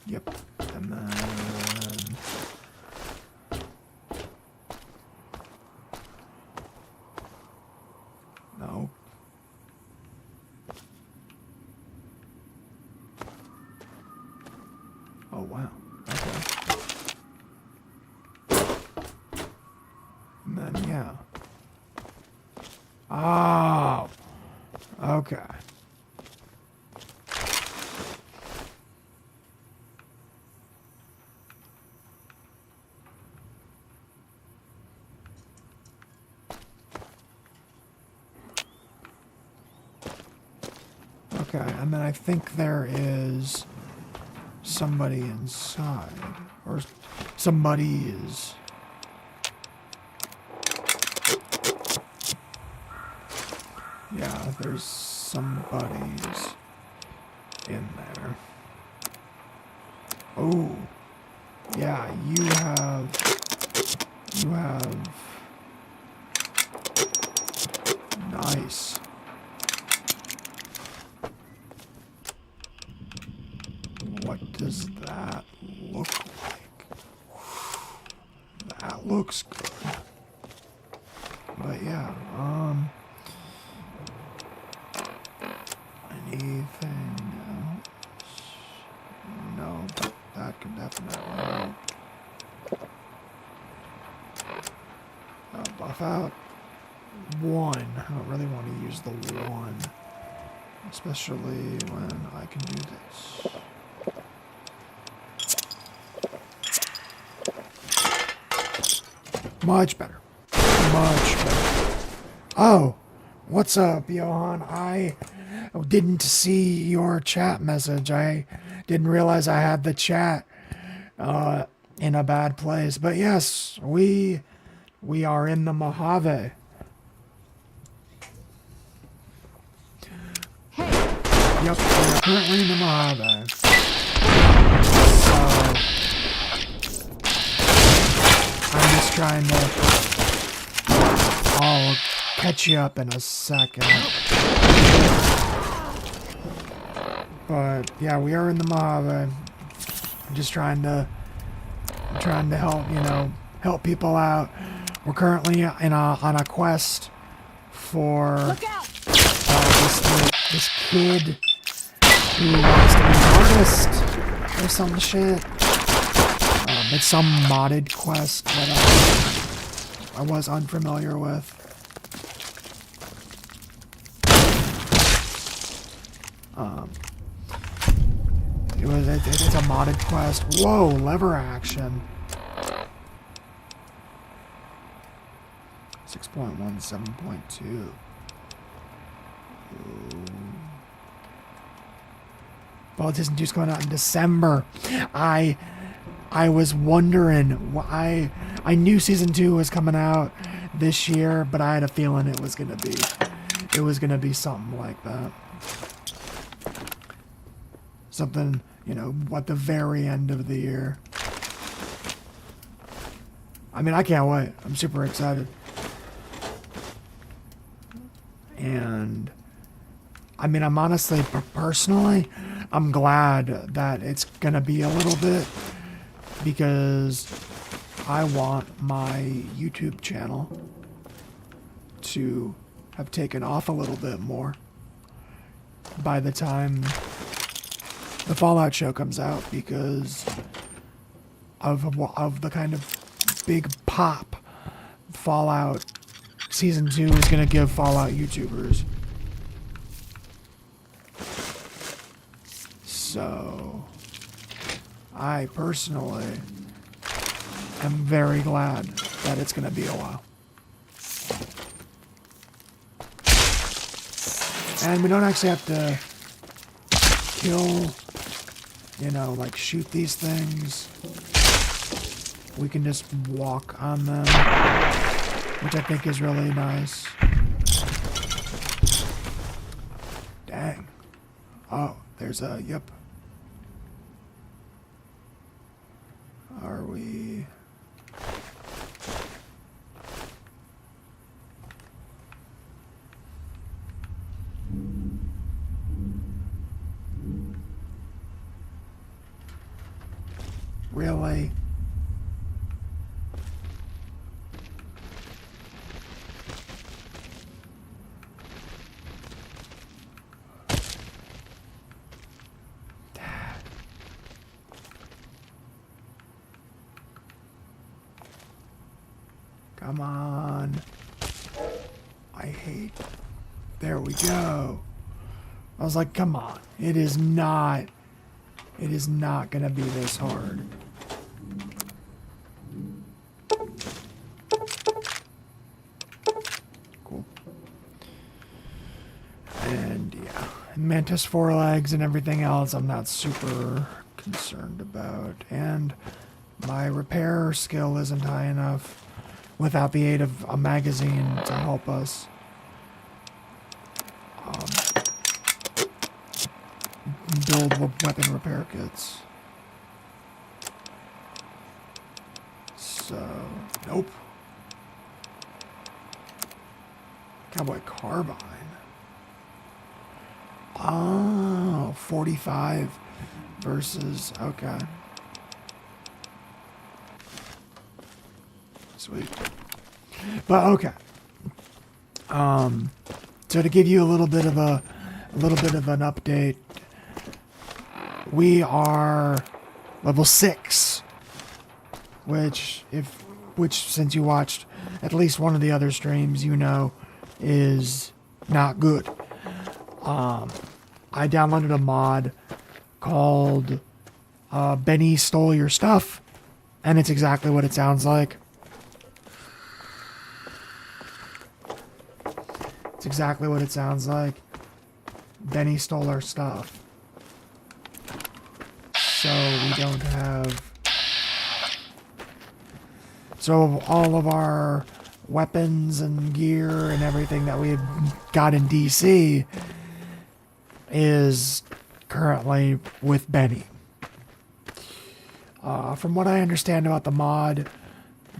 Yep, and then. No. Oh wow. Okay. And then yeah. Oh. Okay. Okay, and then I think there is somebody inside, or somebody is. Yeah, there's somebody's in there. Oh, yeah, you have. Nice. What does that look like? That looks good. But yeah, anything stuff out. 1. I don't really want to use the 1. Especially when I can do this. Much better. Much better. Oh, what's up, Johan? I didn't see your chat message. I didn't realize I had the chat in a bad place. But yes, we are in the Mojave. Yep, we are currently in the Mojave. So I'm just trying to... I'll catch you up in a second. But yeah, we are in the Mojave. I'm just trying to help, you know, help people out. We're currently on a quest for this kid who wants to be an artist or some shit. It's some modded quest that I was unfamiliar with. It's a modded quest. Whoa, lever action. 6.1, 7.2. Politician 2's coming out in December. I was wondering why. I knew season 2 was coming out this year, but I had a feeling it was gonna be something like that. Something, you know, at the very end of the year. I mean, I can't wait. I'm super excited. And I mean, I'm honestly, personally, I'm glad that it's gonna be a little bit, because I want my YouTube channel to have taken off a little bit more by the time the Fallout show comes out, because of the kind of big pop Fallout Season 2 is going to give Fallout YouTubers. So, I personally am very glad that it's going to be a while. And we don't actually have to kill, you know, like shoot these things. We can just walk on them, which I think is really nice. Dang. Oh, there's a, yep. Are we... Really? Come on. I hate... There we go. I was like, come on. It is not gonna be this hard. Cool. And yeah, mantis forelegs and everything else I'm not super concerned about. And my repair skill isn't high enough without the aid of a magazine to help us. Build weapon repair kits. So, nope. Cowboy carbine. Oh, 45 versus, okay. Sweet. But okay. So to give you a little bit of an update, we are level 6, which if which since you watched at least one of the other streams, you know is not good. I downloaded a mod called Benny Stole Your Stuff, and it's exactly what it sounds like. It's exactly what it sounds like. Benny stole our stuff. So we don't have... So all of our weapons and gear and everything that we got in DC is currently with Benny. From what I understand about the mod,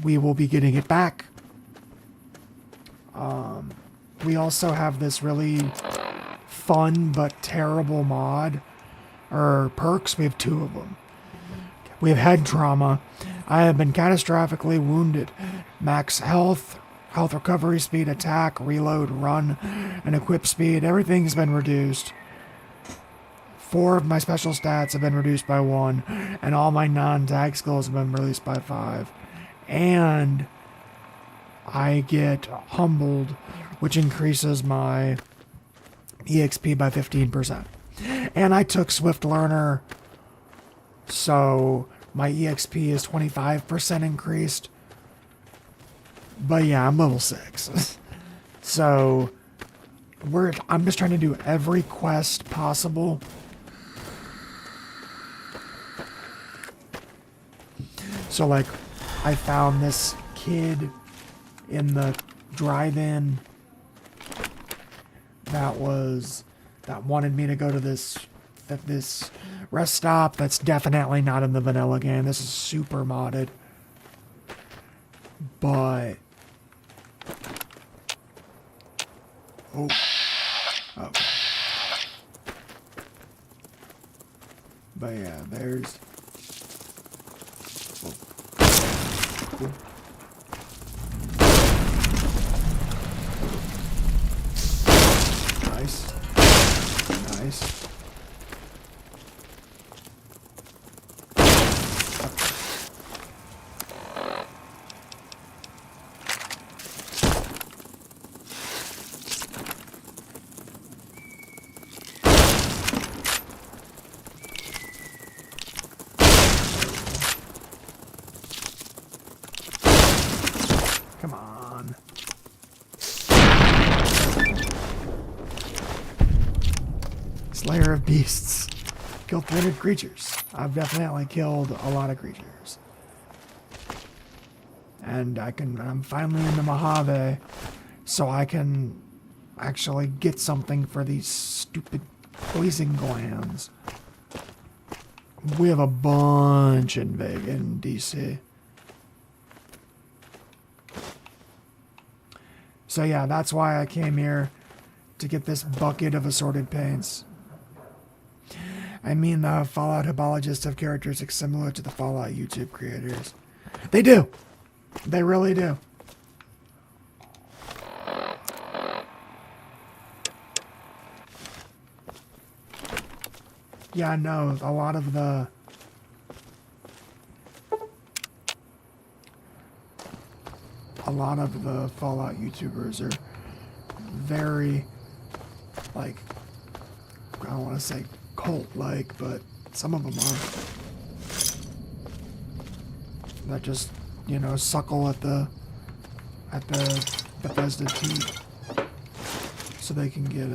we will be getting it back. We also have this really fun but terrible mod, or perks. We have 2 of them. We have head trauma. I have been catastrophically wounded. Max health, health recovery speed, attack, reload, run, and equip speed. Everything's been reduced. 4 of my special stats have been reduced by 1, and all my non-tag skills have been reduced by 5. And I get humbled, which increases my EXP by 15%. And I took Swift Learner, so my EXP is 25% increased. But yeah, I'm level 6. So I'm just trying to do every quest possible. So like, I found this kid in the drive-in that wanted me to go to this rest stop that's definitely not in the vanilla game. This is super modded. But oh. But yeah, there's cool. Nice. Nice. Come on. Slayer of Beasts. Killed 300 creatures. I've definitely killed a lot of creatures. And I'm finally in the Mojave, so I can actually get something for these stupid poison glands. We have a bunch in DC. So yeah, that's why I came here, to get this bucket of assorted paints. I mean, the Fallout Hybologists have characteristics similar to the Fallout YouTube creators. They do! They really do. Yeah, no, a lot of the Fallout YouTubers are very, like, I don't want to say cult-like, but some of them are. That just, you know, suckle at the Bethesda teeth so they can get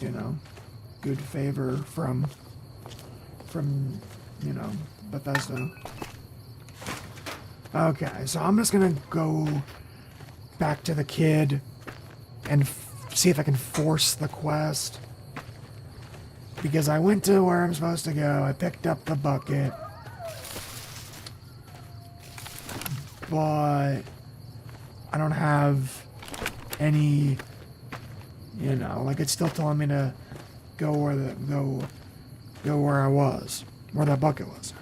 you know, good favor from you know, Bethesda. Okay, so I'm just gonna go back to the kid and see if I can force the quest. Because I went to where I'm supposed to go, I picked up the bucket, but I don't have any, you know, like it's still telling me to go where I was, where that bucket was.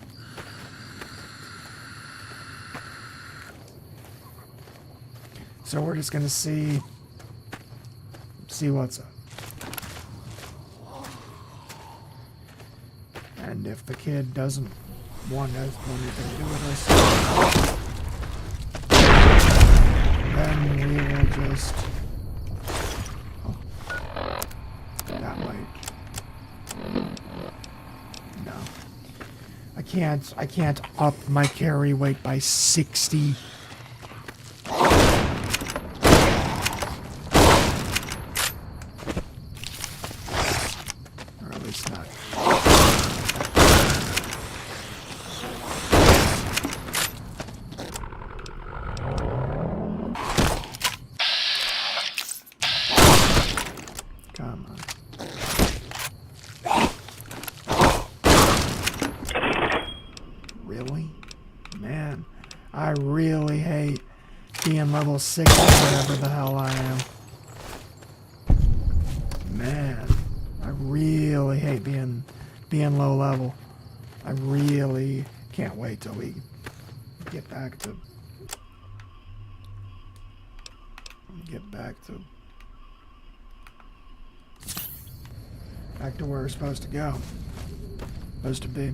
So we're just gonna see what's up. if the kid doesn't want anything to do with us, then we will just... Oh. That might... No. I can't up my carry weight by 60. Or at least not. Come on. Really? Man, I really hate being level 6 or whatever the hell I am. Man, I really hate being low level. I really can't wait till we get back to where we're supposed to go. Supposed to be.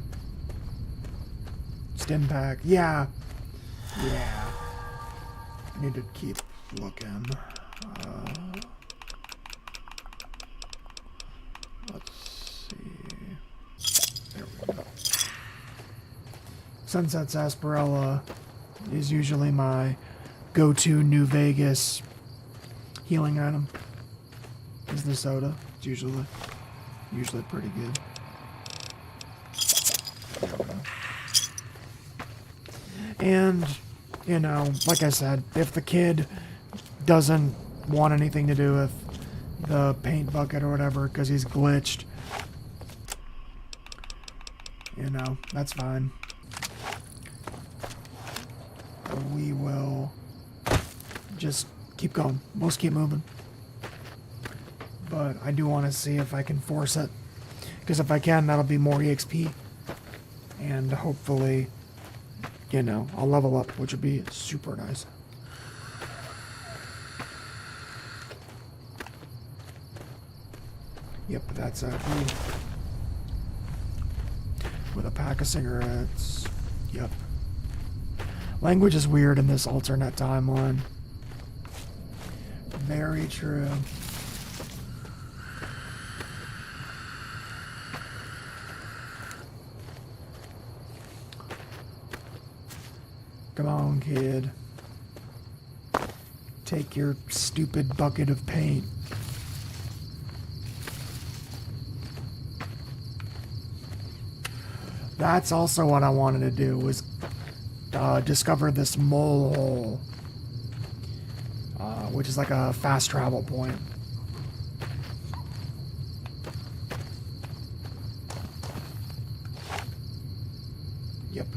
Stim pack. Yeah. Yeah. I need to keep looking. Let's see. There we go. Sunset Sarsaparilla is usually my go-to New Vegas healing item. Is the soda. It's usually pretty good. There we go. And, you know, like I said, if the kid doesn't want anything to do with the paint bucket or whatever because he's glitched, you know, that's fine. We will just keep going. We'll just keep moving. But I do want to see if I can force it. Because if I can, that'll be more EXP. And hopefully, you know, I'll level up, which would be super nice. Yep, that's a food. With a pack of cigarettes. Yep. Language is weird in this alternate timeline. Very true. Come on, kid. Take your stupid bucket of paint. That's also what I wanted to do, was discover this mole hole, which is like a fast travel point. Yep.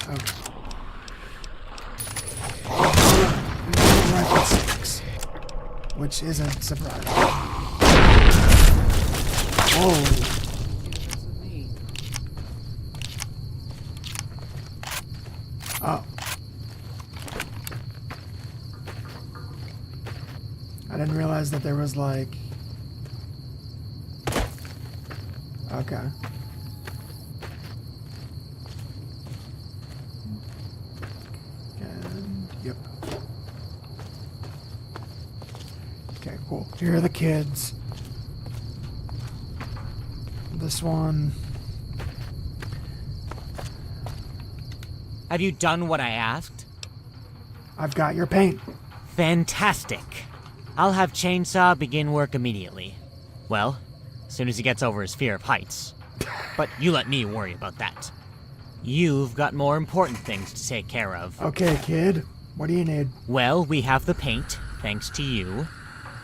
Okay. Which isn't surprising. Whoa. Oh. I didn't realize that there was like... Okay. And, yep. Okay, cool. Here are the kids. This one... Have you done what I asked? I've got your paint. Fantastic. I'll have Chainsaw begin work immediately. Well, as soon as he gets over his fear of heights. But you let me worry about that. You've got more important things to take care of. Okay, kid. What do you need? Well, we have the paint, thanks to you.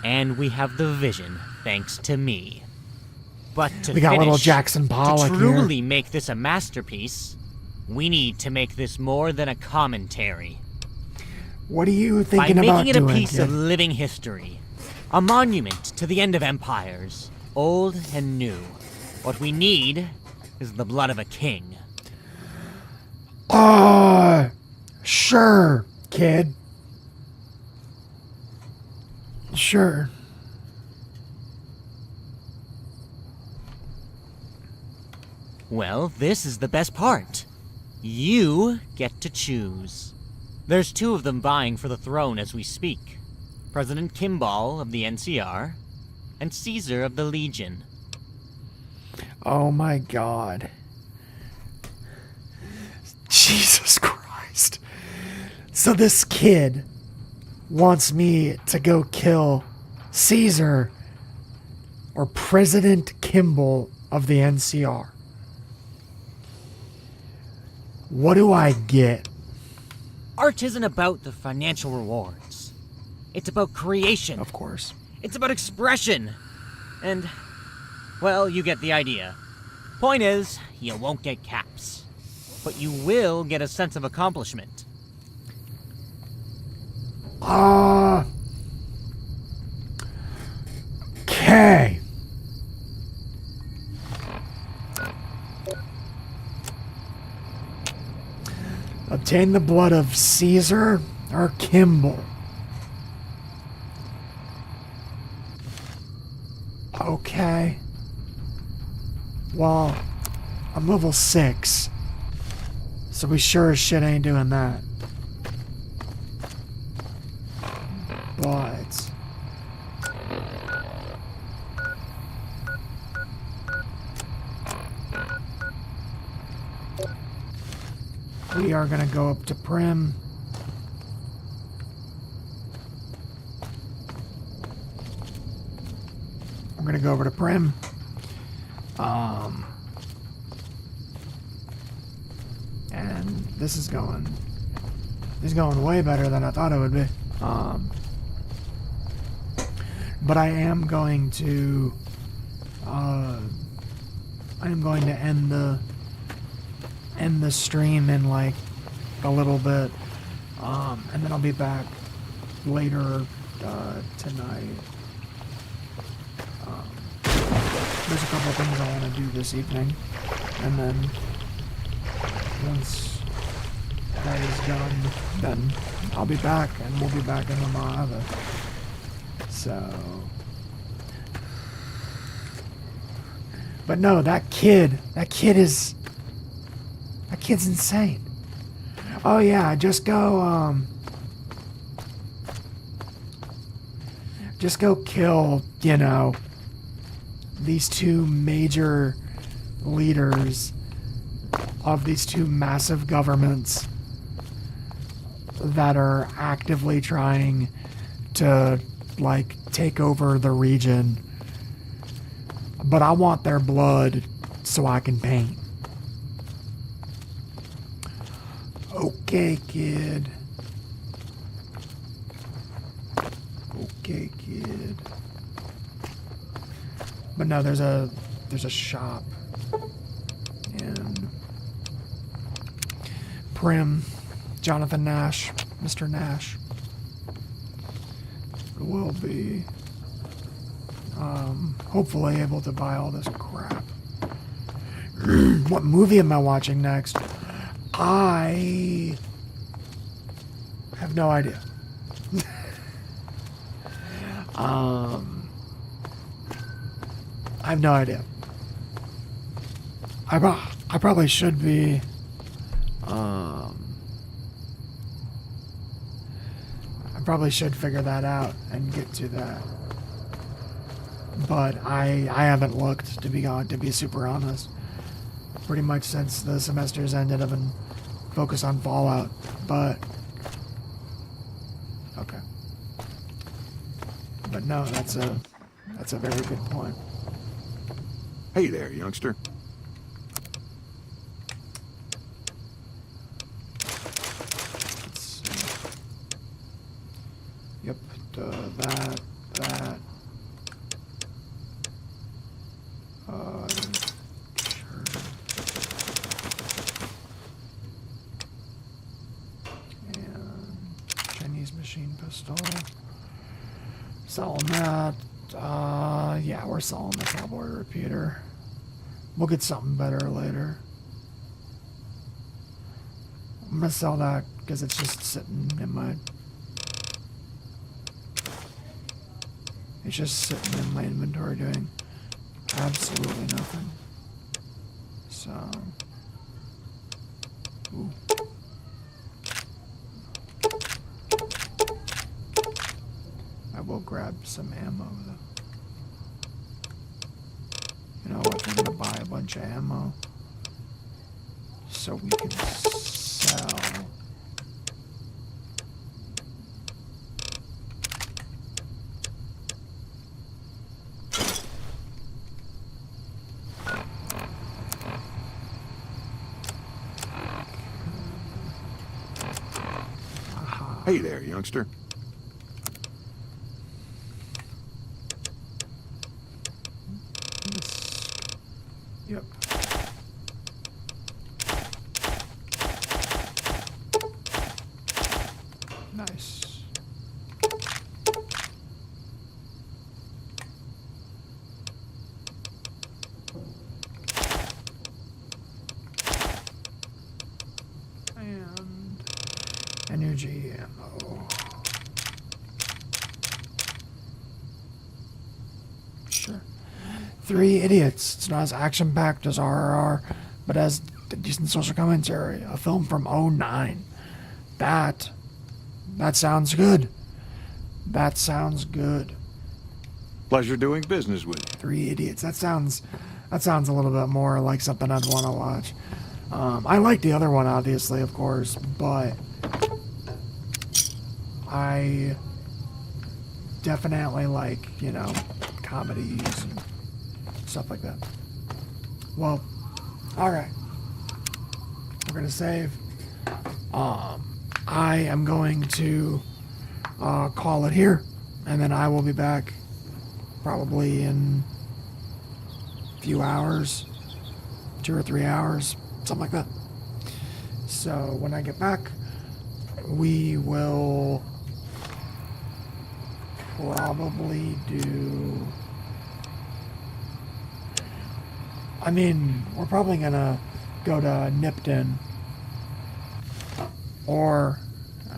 And we have the vision, thanks to me. But to we got finish, little Jackson Pollock to truly here. make this a masterpiece, we need to make this more than a commentary. What are you thinking about doing? By making it a piece of living history. A monument to the end of empires, old and new. What we need is the blood of a king. Sure, kid. Sure. Well, this is the best part. You get to choose. There's two of them vying for the throne as we speak. President Kimball of the NCR and Caesar of the Legion. Oh my God. Jesus Christ. So this kid wants me to go kill Caesar or President Kimball of the NCR. What do I get? Art isn't about the financial rewards. It's about creation. Of course. It's about expression. And, well, you get the idea. Point is, you won't get caps. But you will get a sense of accomplishment. Okay. Obtain the blood of Caesar or Kimball. Okay. Well, I'm level 6. So we sure as shit ain't doing that. But we are gonna go up to Prim. I'm gonna go over to Prim. And this is going way better than I thought it would be. But I am going to end the stream in like a little bit, and then I'll be back later tonight. There's a couple of things I want to do this evening, and then once that is done, then I'll be back, and we'll be back in the Mojave. So, but no, that kid's insane. Oh yeah, just go kill, you know, these two major leaders of these two massive governments that are actively trying to, like, take over the region. But I want their blood so I can paint. Okay, kid. Okay, kid. But no, there's a shop in Prim. Jonathan Nash, Mr. Nash, will be hopefully able to buy all this crap. What movie am I watching next? I have no idea. I have no idea. I probably should be I probably should figure that out and get to that. But I haven't looked, to be super honest. Pretty much since the semester's ended, I've been focused on Fallout, but okay. But no, that's a very good point. Hey there, youngster. Yep, that. Sure. And Chinese machine pistol. Selling that. Yeah, we're selling the cowboy repeater. We'll get something better later. I'm gonna sell that because it's just sitting in my... It's just sitting in my inventory doing absolutely nothing. So... Ooh. I will grab some ammo though. You know what? We're gonna buy a bunch of ammo so we can sell. Hey there, youngster. Yep. Nice. And energy ammo. Sure. 3 idiots. It's not as action-packed as RRR, but has a decent social commentary. A film from '09. That sounds good. That sounds good. Pleasure doing business with you. 3 idiots. That sounds a little bit more like something I'd want to watch. I like the other one, obviously, of course, but I definitely like, you know, comedies and stuff like that. Well, alright. We're gonna save. I am going to call it here, and then I will be back probably in a few hours, 2 or 3 hours, something like that. So when I get back, we will probably do... I mean, we're probably gonna go to Nipton. Or,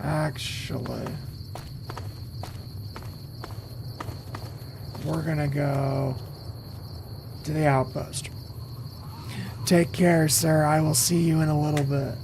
actually, we're gonna go to the outpost. Take care, sir. I will see you in a little bit.